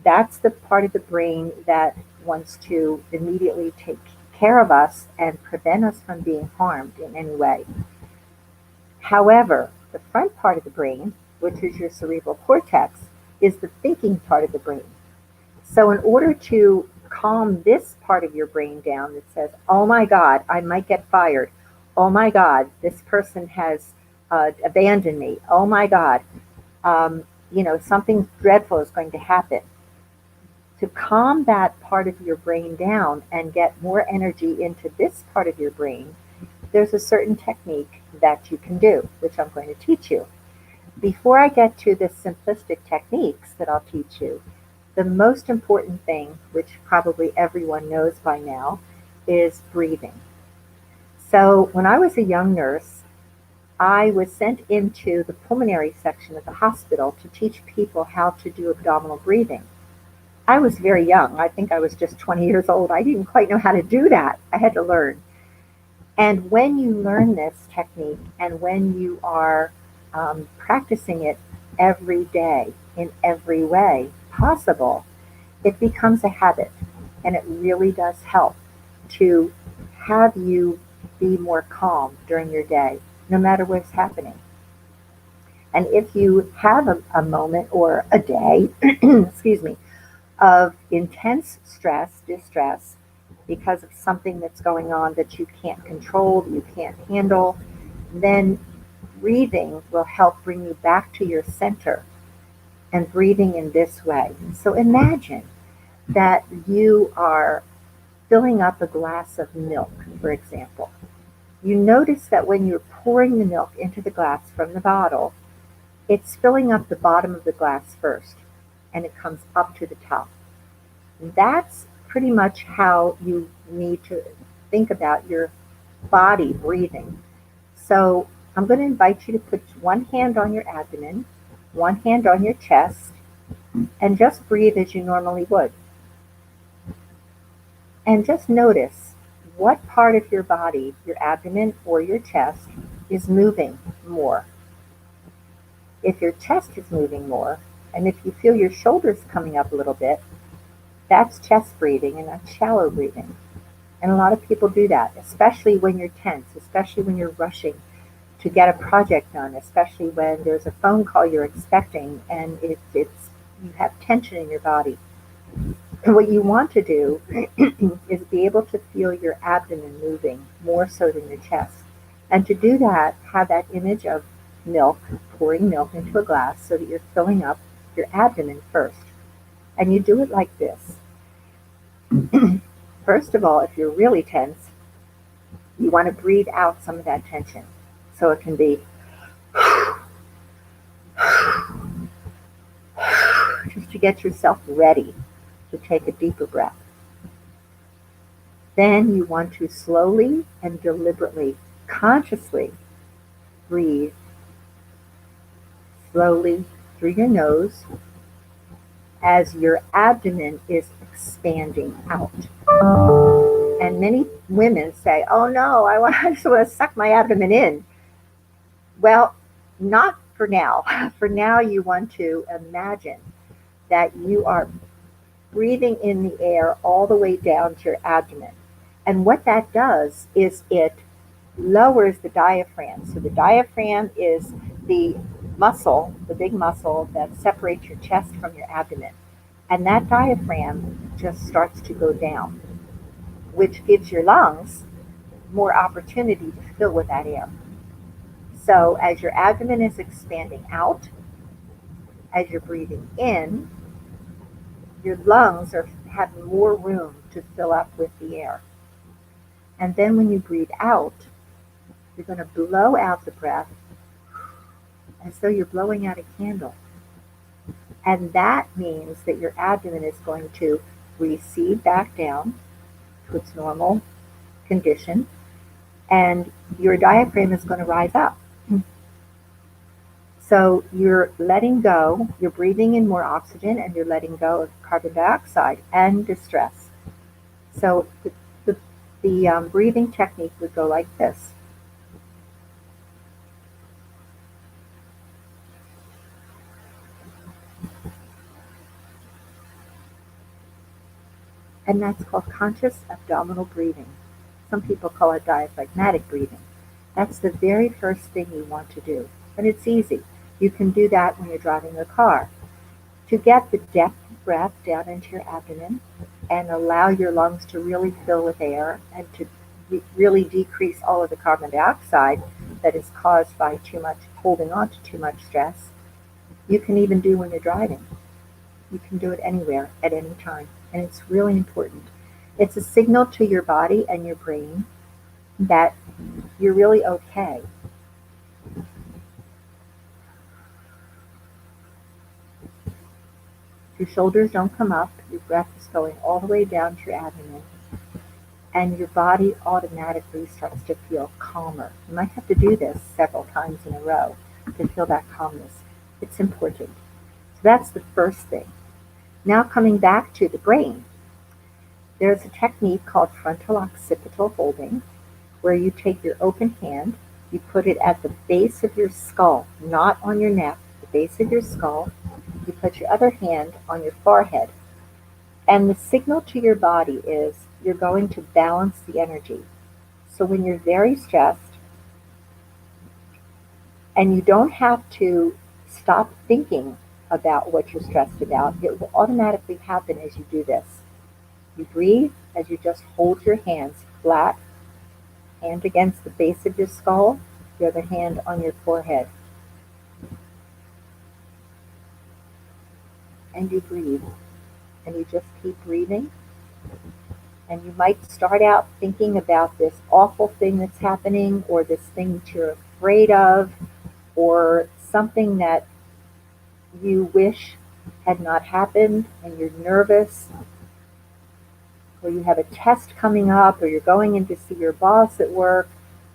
That's the part of the brain that wants to immediately take care of us and prevent us from being harmed in any way. However, the front part of the brain, which is your cerebral cortex, is the thinking part of the brain. So in order to calm this part of your brain down that says, oh my God, I might get fired. Oh my God, this person has abandoned me. Oh my God, something dreadful is going to happen. To calm that part of your brain down and get more energy into this part of your brain, there's a certain technique that you can do, which I'm going to teach you. Before I get to the simplistic techniques that I'll teach you, the most important thing, which probably everyone knows by now, is breathing. So when I was a young nurse, I was sent into the pulmonary section of the hospital to teach people how to do abdominal breathing. I was very young. I think I was just 20 years old. I didn't quite know how to do that. I had to learn. And when you learn this technique and when you are practicing it every day in every way possible, it becomes a habit. And it really does help to have you be more calm during your day, no matter what's happening. And if you have a moment or a day, excuse me, of intense stress, distress, because of something that's going on that you can't control, that you can't handle, then breathing will help bring you back to your center and breathing in this way. So imagine that you are filling up a glass of milk, for example. You notice that when you're pouring the milk into the glass from the bottle, it's filling up the bottom of the glass first, and it comes up to the top. That's pretty much how you need to think about your body breathing. So I'm going to invite you to put one hand on your abdomen, one hand on your chest, and just breathe as you normally would. And just notice what part of your body, your abdomen or your chest, is moving more. If your chest is moving more, and if you feel your shoulders coming up a little bit, that's chest breathing and that's shallow breathing. And a lot of people do that, especially when you're tense, especially when you're rushing to get a project done, especially when there's a phone call you're expecting and you have tension in your body. And what you want to do is be able to feel your abdomen moving more so than your chest. And to do that, have that image of milk, pouring milk into a glass so that you're filling up your abdomen first. And you do it like this. First of all, if you're really tense, you want to breathe out some of that tension. So it can be just to get yourself ready to take a deeper breath. Then you want to slowly and deliberately, consciously breathe slowly through your nose as your abdomen is expanding out. And many women say, oh no, I just want to suck my abdomen in. Well, not for now. For now, you want to imagine that you are breathing in the air all the way down to your abdomen. And what that does is it lowers the diaphragm. So the diaphragm is the muscle, the big muscle that separates your chest from your abdomen. And that diaphragm just starts to go down, which gives your lungs more opportunity to fill with that air. So as your abdomen is expanding out, as you're breathing in, your lungs are having more room to fill up with the air. And then when you breathe out, you're going to blow out the breath as though you're blowing out a candle. And that means that your abdomen is going to recede back down to its normal condition, and your diaphragm is going to rise up. So you're letting go, you're breathing in more oxygen, and you're letting go of carbon dioxide and distress. So the breathing technique would go like this. And that's called conscious abdominal breathing. Some people call it diaphragmatic breathing. That's the very first thing you want to do. And it's easy. You can do that when you're driving a car. To get the depth of breath down into your abdomen and allow your lungs to really fill with air and to really decrease all of the carbon dioxide that is caused by too much holding on to too much stress, you can even do when you're driving. You can do it anywhere, at any time. And it's really important. It's a signal to your body and your brain that you're really okay. Your shoulders don't come up. Your breath is going all the way down to your abdomen. And your body automatically starts to feel calmer. You might have to do this several times in a row to feel that calmness. It's important. So that's the first thing. Now coming back to the brain, there's a technique called frontal occipital holding, where you take your open hand, you put it at the base of your skull, not on your neck, the base of your skull. You put your other hand on your forehead. And the signal to your body is you're going to balance the energy. So when you're very stressed, and you don't have to stop thinking about what you're stressed about, it will automatically happen as you do this. You breathe as you just hold your hands flat, hand against the base of your skull, the other hand on your forehead. And you breathe. And you just keep breathing. And you might start out thinking about this awful thing that's happening, or this thing that you're afraid of, or something that you wish had not happened and you're nervous, or you have a test coming up, or you're going in to see your boss at work,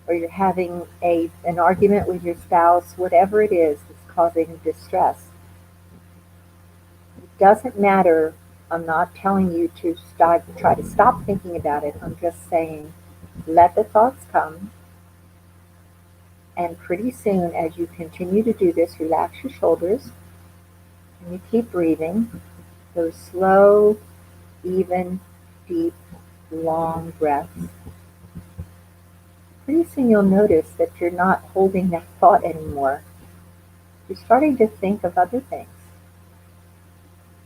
or you're having an argument with your spouse, whatever it is that's causing distress. It doesn't matter. I'm not telling you to try to stop thinking about it. I'm just saying Let the thoughts come. And pretty soon, as you continue to do this, relax your shoulders and you keep breathing. Those slow, even, deep, long breaths. Pretty soon you'll notice that you're not holding that thought anymore. You're starting to think of other things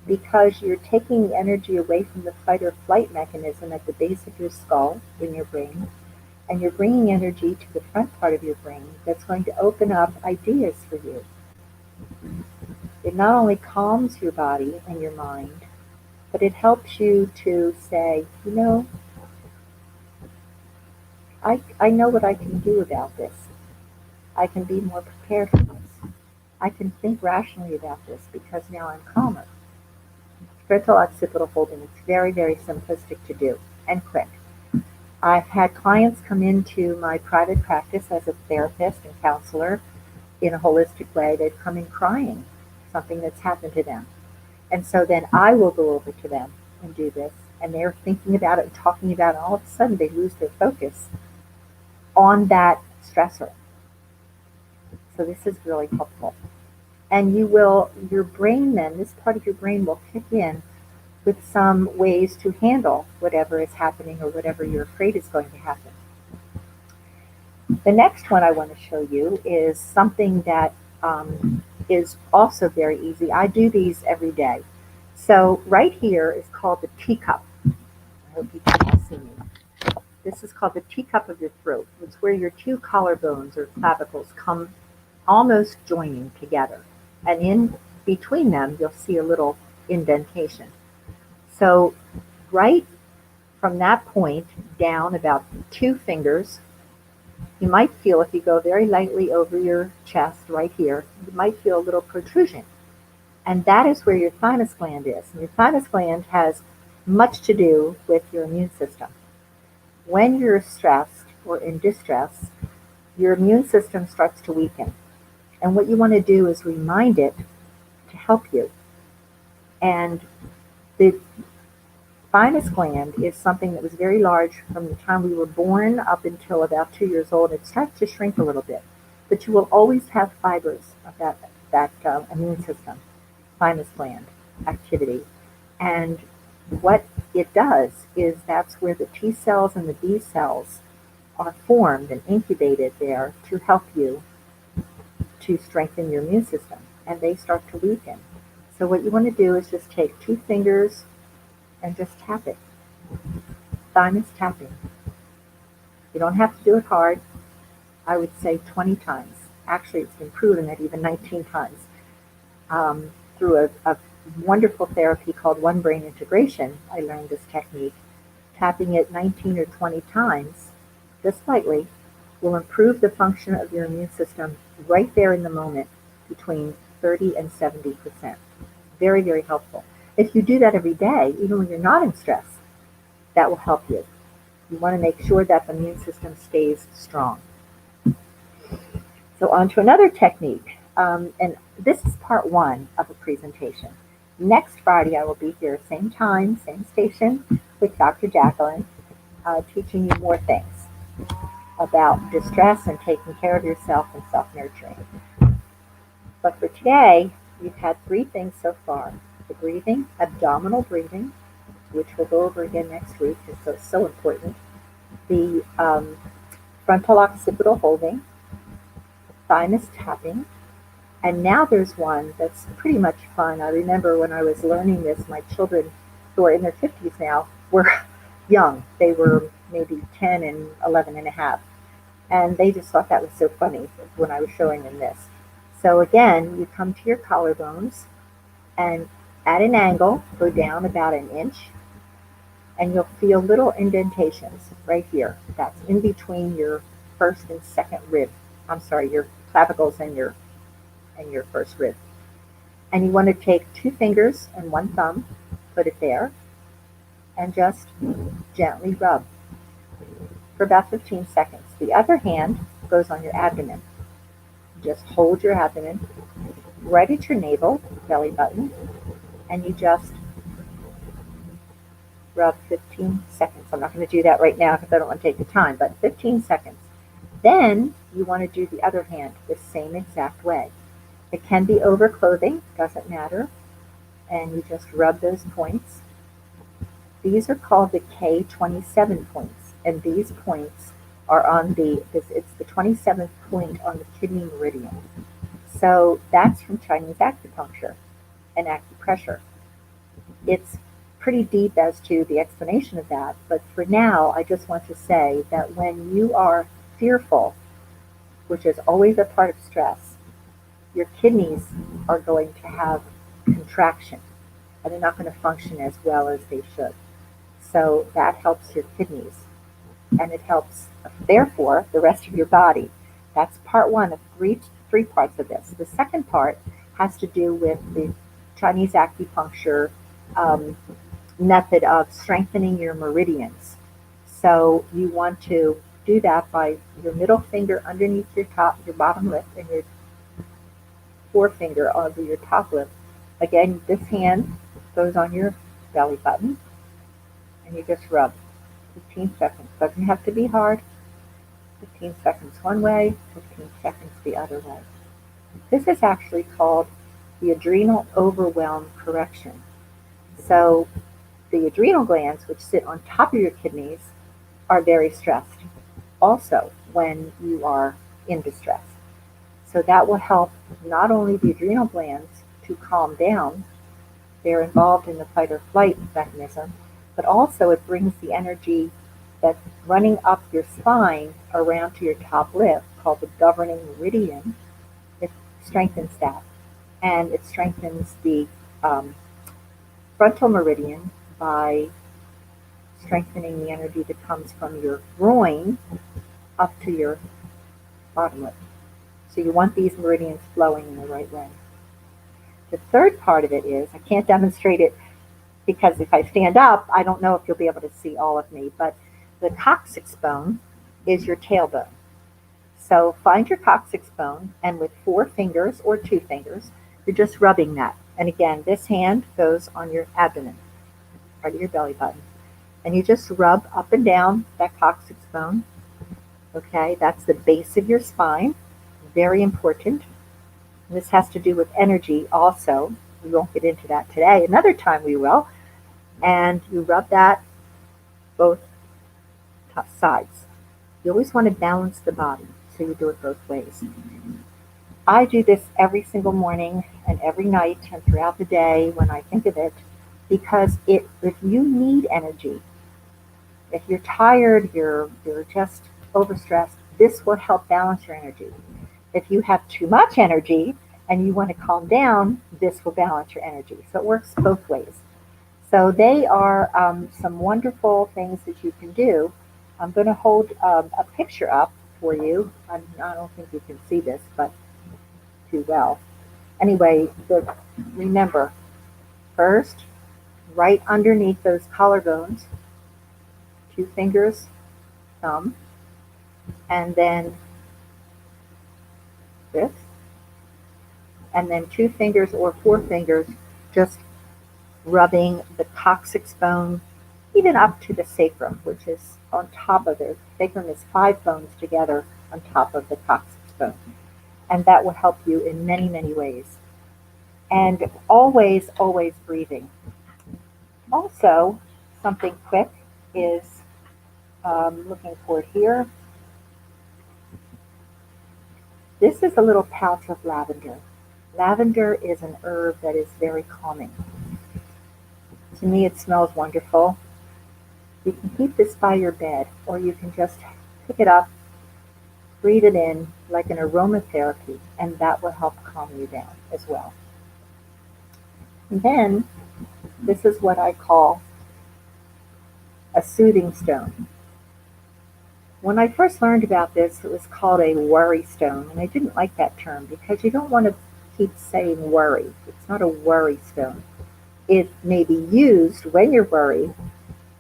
because you're taking the energy away from the fight or flight mechanism at the base of your skull in your brain, and you're bringing energy to the front part of your brain that's going to open up ideas for you. It not only calms your body and your mind, but it helps you to say, you know, I know what I can do about this. I can be more prepared for this. I can think rationally about this because now I'm calmer. Frontal occipital holding, it's very, very simplistic to do and quick. I've had clients come into my private practice as a therapist and counselor in a holistic way. They've come in crying, something that's happened to them. And so then I will go over to them and do this, and they're thinking about it and talking about it, and all of a sudden they lose their focus on that stressor. So this is really helpful. And your brain then, this part of your brain will kick in with some ways to handle whatever is happening or whatever you're afraid is going to happen. The next one I want to show you is something that is also very easy. I do these every day. So right here is called the teacup. I hope you can all see me. This is called the teacup of your throat. It's where your two collarbones or clavicles come almost joining together. And in between them, you'll see a little indentation. So right from that point down about 2 fingers, you might feel, if you go very lightly over your chest right here, you might feel a little protrusion. And that is where your thymus gland is. And your thymus gland has much to do with your immune system. When you're stressed or in distress, your immune system starts to weaken. And what you want to do is remind it to help you. And the thymus gland is something that was very large from the time we were born up until about 2 years old. It starts to shrink a little bit, but you will always have fibers of that immune system, thymus gland activity. And what it does is that's where the T cells and the B cells are formed and incubated there to help you to strengthen your immune system, and they start to weaken. So what you want to do is just take 2 fingers and just tap it. Thymus tapping. You don't have to do it hard. I would say 20 times. Actually, it's been proven that even 19 times through a wonderful therapy called One Brain Integration. I learned this technique. Tapping it 19 or 20 times, just slightly, will improve the function of your immune system right there in the moment, between 30 and 70%. Very, very helpful. If you do that every day, even when you're not in stress, that will help you. You want to make sure that the immune system stays strong. So on to another technique. And this is part 1 of a presentation. Next Friday, I will be here, same time, same station, with Dr. Jacalyn, teaching you more things about distress and taking care of yourself and self-nurturing. But for today, we've had 3 things so far. The breathing, abdominal breathing, which we'll go over again next week, it's so important. The frontal occipital holding, thymus tapping, and now there's one that's pretty much fun. I remember when I was learning this, my children, who are in their 50s now, were young. They were maybe 10 and 11 and a half. And they just thought that was so funny when I was showing them this. So again, you come to your collarbones and at an angle, go down about 1 inch, and you'll feel little indentations right here. That's in between your first and second rib. I'm sorry, your clavicles and your first rib. And you want to take 2 fingers and 1 thumb, put it there, and just gently rub for about 15 seconds. The other hand goes on your abdomen. Just hold your abdomen right at your navel, belly button, and you just rub 15 seconds. I'm not going to do that right now because I don't want to take the time, but 15 seconds. Then you want to do the other hand the same exact way. It can be over clothing, doesn't matter. And you just rub those points. These are called the K27 points, and these points are on it's the 27th point on the kidney meridian. So that's from Chinese acupuncture and acupressure. It's pretty deep as to the explanation of that, but for now, I just want to say that when you are fearful, which is always a part of stress, your kidneys are going to have contraction, and they're not going to function as well as they should. So that helps your kidneys, and it helps, therefore, the rest of your body. That's part one of three parts of this. The second part has to do with the Chinese acupuncture method of strengthening your meridians. So you want to do that by your middle finger underneath your bottom lip, and your forefinger over your top lip. Again, this hand goes on your belly button, and you just rub 15 seconds. Doesn't have to be hard. 15 seconds one way, 15 seconds the other way. This is actually called the adrenal overwhelm correction. So the adrenal glands, which sit on top of your kidneys, are very stressed also when you are in distress. So that will help not only the adrenal glands to calm down, they're involved in the fight or flight mechanism, but also it brings the energy that's running up your spine around to your top lip, called the governing meridian. It strengthens that. And it strengthens the frontal meridian by strengthening the energy that comes from your groin up to your bottom lip. So you want these meridians flowing in the right way. The third part of it is, I can't demonstrate it because if I stand up, I don't know if you'll be able to see all of me, but the coccyx bone is your tailbone. So find your coccyx bone, and with 4 fingers or 2 fingers, you're just rubbing that. And again, this hand goes on your abdomen, part of your belly button. And you just rub up and down that coccyx bone. Okay, that's the base of your spine. Very important. And this has to do with energy also. We won't get into that today. Another time we will. And you rub that both sides. You always want to balance the body, so you do it both ways. I do this every single morning and every night and throughout the day when I think of it, because if you need energy, if you're tired, you're just overstressed, this will help balance your energy. If you have too much energy and you want to calm down, this will balance your energy. So it works both ways. So they are some wonderful things that you can do. I'm going to hold a picture up for you. I don't think you can see this, but too well. Anyway, remember, first, right underneath those collarbones, 2 fingers, thumb, and then this, and then 2 fingers or 4 fingers just rubbing the coccyx bone, even up to the sacrum, which is on top of it. Sacrum is 5 bones together on top of the coccyx bone. And that will help you in many, many ways. And always, always breathing. Also, something quick is looking for it here. This is a little pouch of lavender. Lavender is an herb that is very calming. To me, it smells wonderful. You can keep this by your bed, or you can just pick it up, breathe it in like an aromatherapy, and that will help calm you down as well. And then, this is what I call a soothing stone. When I first learned about this, it was called a worry stone, and I didn't like that term because you don't want to keep saying worry. It's not a worry stone. It may be used when you're worried,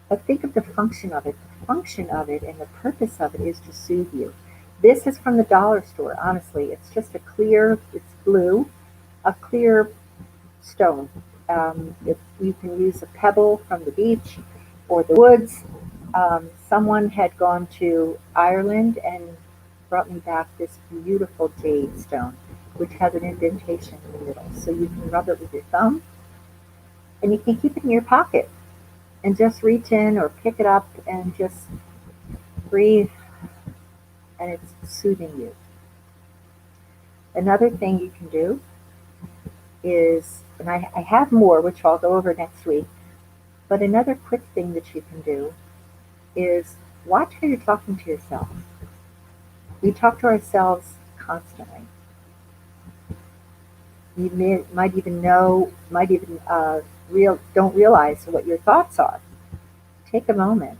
but think of the function of it. The function of it and the purpose of it is to soothe you. This is from the dollar store, honestly. It's just a clear, it's blue, a clear stone. You can use a pebble from the beach. or the woods. Someone had gone to Ireland and brought me back this beautiful jade stone, which has an indentation in the middle. So you can rub it with your thumb, and you can keep it in your pocket and just reach in or pick it up and just breathe, and it's soothing you. Another thing you can do is, and I have more, which I'll go over next week, but another quick thing that you can do is watch how you're talking to yourself. We talk to ourselves constantly. You might even don't realize what your thoughts are. Take a moment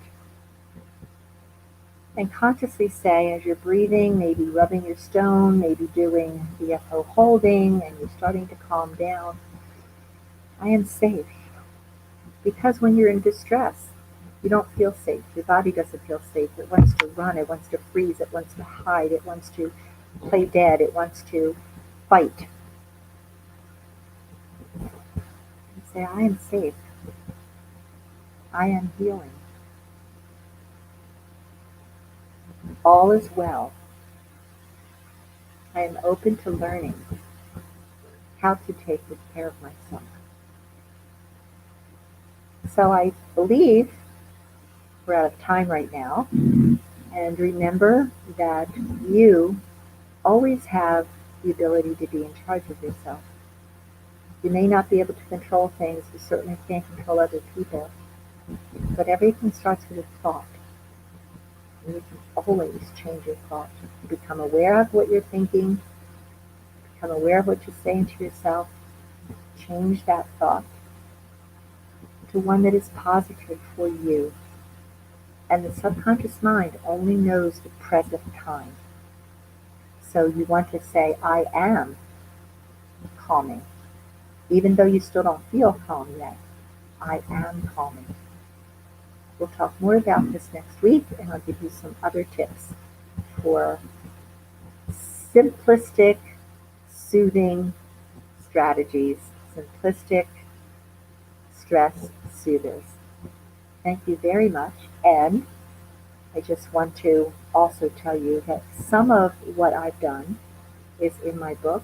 and consciously say, as you're breathing, maybe rubbing your stone, maybe doing BFO holding, and you're starting to calm down, I am safe. Because when you're in distress, you don't feel safe. Your body doesn't feel safe. It wants to run. It wants to freeze. It wants to hide. It wants to play dead. It wants to fight. And say, I am safe. I am healing. All is well. I am open to learning how to take good care of myself. So I believe we're out of time right now. And remember that you always have the ability to be in charge of yourself. You may not be able to control things. You certainly can't control other people. But everything starts with a thought. And you can always change your thought. You become aware of what you're thinking. Become aware of what you're saying to yourself. Change that thought to one that is positive for you. And the subconscious mind only knows the present time. So you want to say, I am calming. Even though you still don't feel calm yet, I am calming. We'll talk more about this next week, and I'll give you some other tips for simplistic, soothing strategies, simplistic stress soothers. Thank you very much. And I just want to also tell you that some of what I've done is in my book,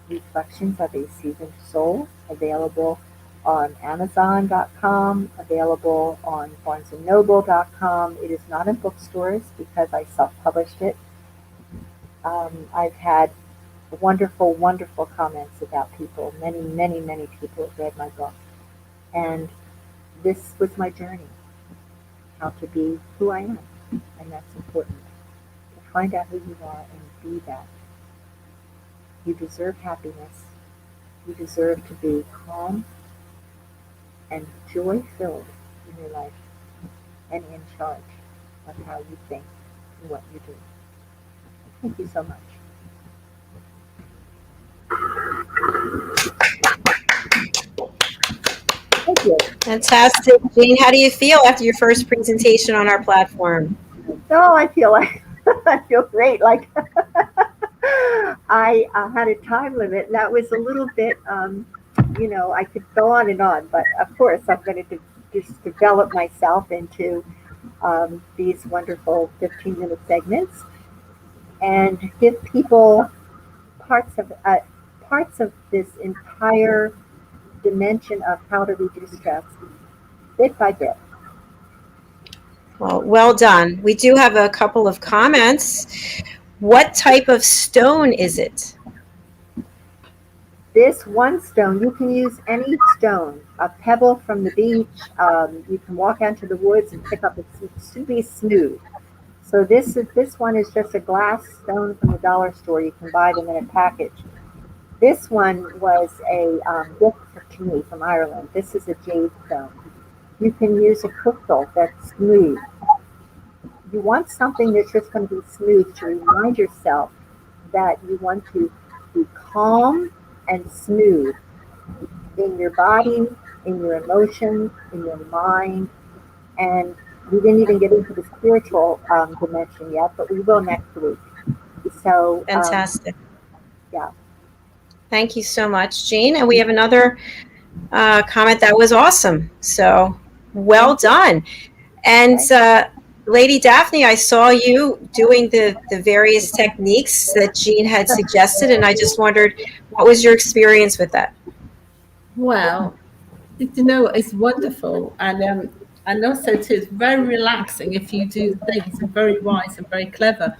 Reflections of a Seasoned Soul, available on Amazon.com, available on BarnesandNoble.com. It is not in bookstores because I self-published it. I've had wonderful, wonderful comments about people. Many, many, many people have read my book. And this was my journey, how to be who I am. And that's important. To find out who you are and be that. You deserve happiness. You deserve to be calm and joy-filled in your life and in charge of how you think and what you do. Thank you so much. Thank you. Fantastic. Jane, how do you feel after your first presentation on our platform? Oh, I feel like I feel great. Like I had a time limit. And that was a little bit, I could go on and on, but of course I'm going to just develop myself into these wonderful 15-minute segments and give people parts of this entire dimension of how to reduce stress bit by bit. Well done. We do have a couple of comments. What type of stone is it? This one stone, you can use any stone, a pebble from the beach. You can walk out to the woods and pick up. It should be smooth. So this one is just a glass stone from the dollar store. You can buy them in a package. This one was a gift to me from Ireland. This is a jade stone. You can use a crystal that's smooth. You want something that's just going to be smooth to remind yourself that you want to be calm and smooth in your body, in your emotions, in your mind. And we didn't even get into the spiritual dimension yet, but we will next week. So Fantastic. Yeah. Thank you so much, Jane. And we have another comment that was awesome. So Well done. And Lady Daphne, I saw you doing the various techniques that Jean had suggested, and I just wondered, what was your experience with that? Well, you know, it's wonderful, and also too, it's very relaxing if you do things, and very wise and very clever.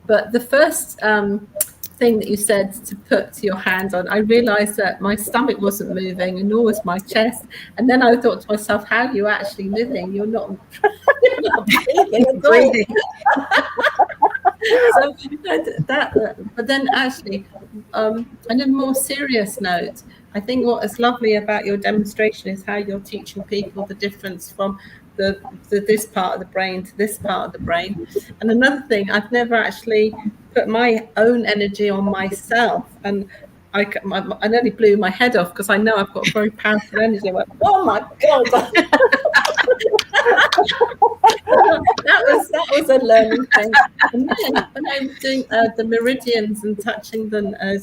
But the first thing that you said to put your hands on, I realized that my stomach wasn't moving, and nor was my chest. And then I thought to myself, how are you actually living? You're not, you're not breathing at all. So but then actually, on a more serious note, I think what is lovely about your demonstration is how you're teaching people the difference from this part of the brain to this part of the brain. And another thing, I've never actually put my own energy on myself, and I nearly blew my head off because I know I've got very powerful energy. I went, oh my God. that was a learning thing. And then when I'm doing the meridians and touching them, I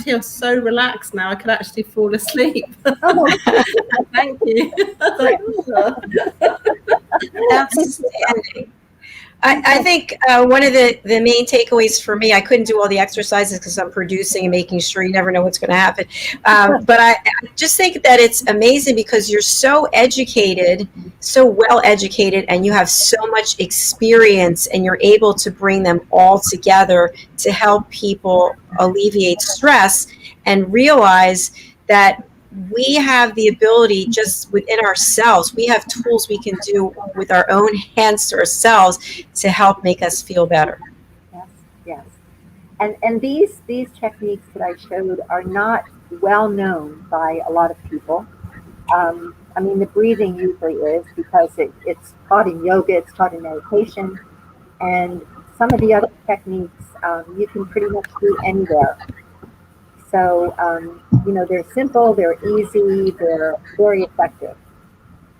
feel so relaxed now. I could actually fall asleep. Thank you. Outstanding. I think one of the main takeaways for me, I couldn't do all the exercises because I'm producing and making sure you never know what's going to happen. But I just think that it's amazing because you're so educated, so well educated, and you have so much experience, and you're able to bring them all together to help people alleviate stress and realize that we have the ability just within ourselves. We have tools we can do with our own hands to ourselves to help make us feel better. Yes. And these techniques that I showed are not well known by a lot of people. I mean, the breathing usually is because it's taught in yoga, it's taught in meditation, and some of the other techniques you can pretty much do anywhere. So, they're simple, they're easy, they're very effective.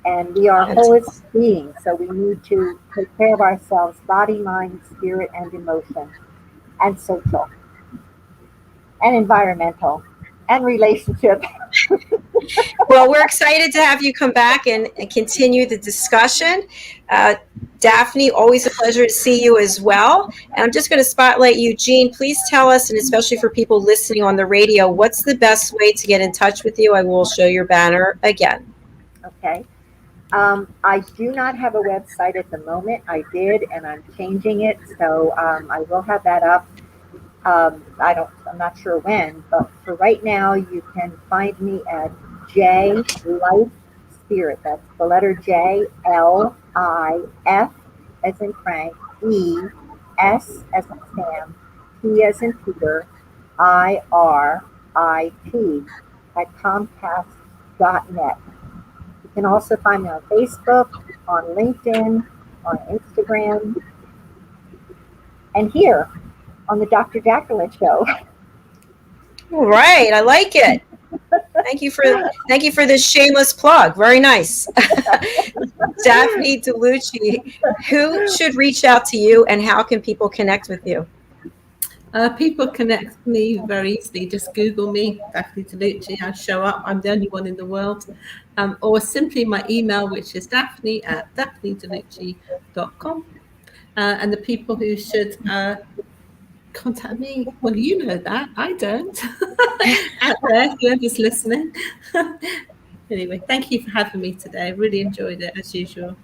And we are holistic beings, so we need to take care of ourselves, body, mind, spirit, and emotion, and social, and environmental, and relationship. Well, we're excited to have you come back and continue the discussion. Daphne, always a pleasure to see you as well. And I'm just going to spotlight you. Jean, please tell us, and especially for people listening on the radio, what's the best way to get in touch with you? I will show your banner again. Okay. I do not have a website at the moment. I did, and I'm changing it. So I will have that up. I'm not sure when, but for right now, you can find me at jlifespirit. That's the letter J, L-I-F as in Frank, E, S as in Sam, P as in Peter, I-R-I-T at Comcast.net. You can also find me on Facebook, on LinkedIn, on Instagram, and here on the Dr. Jacalyn Show. All right, I like it. Thank you for this shameless plug. Very nice. Daphne Diluce, who should reach out to you, and how can people connect with you? People connect with me very easily. Just Google me, Daphne Diluce. I show up. I'm the only one in the world. Or simply my email, which is daphne@daphnedeluce.com. And the people who should contact me, well, you know that. I don't. Out there, whoever's listening. Anyway, thank you for having me today. I really enjoyed it, as usual.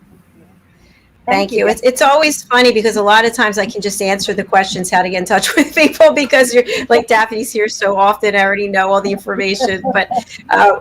Thank you. It's always funny because a lot of times I can just answer the questions how to get in touch with people because you're like Daphne's here so often. I already know all the information, but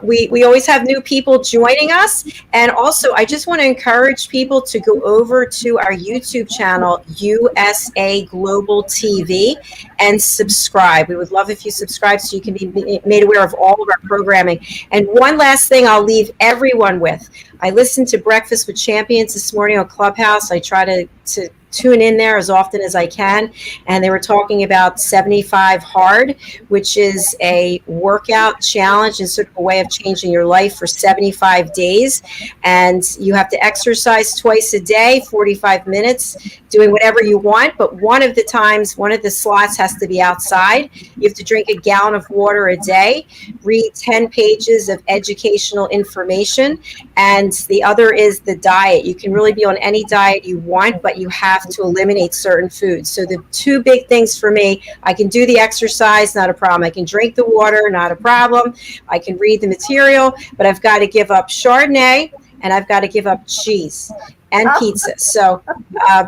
we always have new people joining us. And also, I just want to encourage people to go over to our YouTube channel, USA Global TV, and subscribe. We would love if you subscribe so you can be made aware of all of our programming. And one last thing I'll leave everyone with. I listened to Breakfast with Champions this morning on Clubhouse. I try to to tune in there as often as I can. And they were talking about 75 Hard, which is a workout challenge and sort of a way of changing your life for 75 days. And you have to exercise twice a day, 45 minutes, doing whatever you want. But one of the slots has to be outside. You have to drink a gallon of water a day, read 10 pages of educational information. And the other is the diet. You can really be on any diet you want, but you have to eliminate certain foods. So the two big things for me, I can do the exercise, not a problem. I can drink the water, not a problem. I can read the material, but I've got to give up Chardonnay and I've got to give up cheese and pizza. So,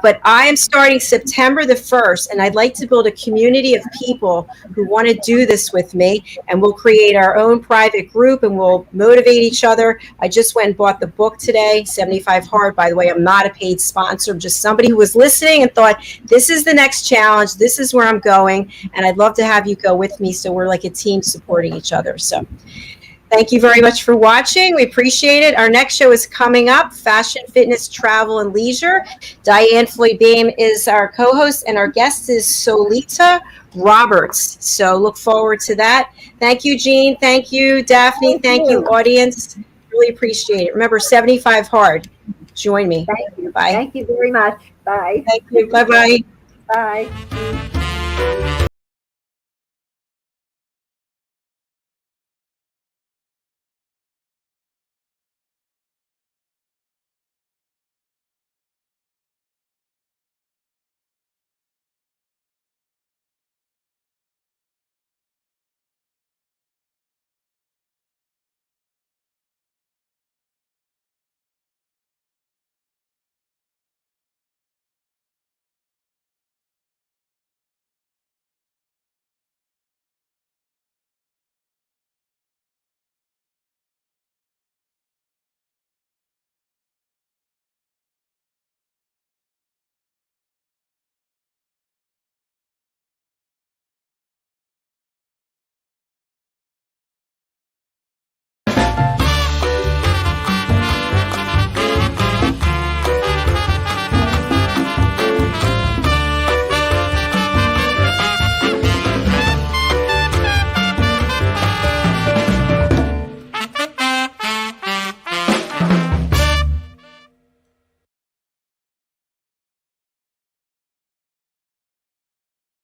but I am starting September the 1st, and I'd like to build a community of people who want to do this with me, and we'll create our own private group and we'll motivate each other. I just went and bought the book today, 75 Hard. By the way, I'm not a paid sponsor. I'm just somebody who was listening and thought, this is the next challenge. This is where I'm going, and I'd love to have you go with me. So we're like a team supporting each other. So thank you very much for watching. We appreciate it. Our next show is coming up, Fashion, Fitness, Travel, and Leisure. Diane Floyd-Behm is our co-host, and our guest is Solita Roberts. So look forward to that. Thank you, Jean. Thank you, Daphne. Thank you, audience. Really appreciate it. Remember, 75 Hard. Join me. Thank you. Bye. Thank you very much. Bye. Thank you. Bye-bye. Bye.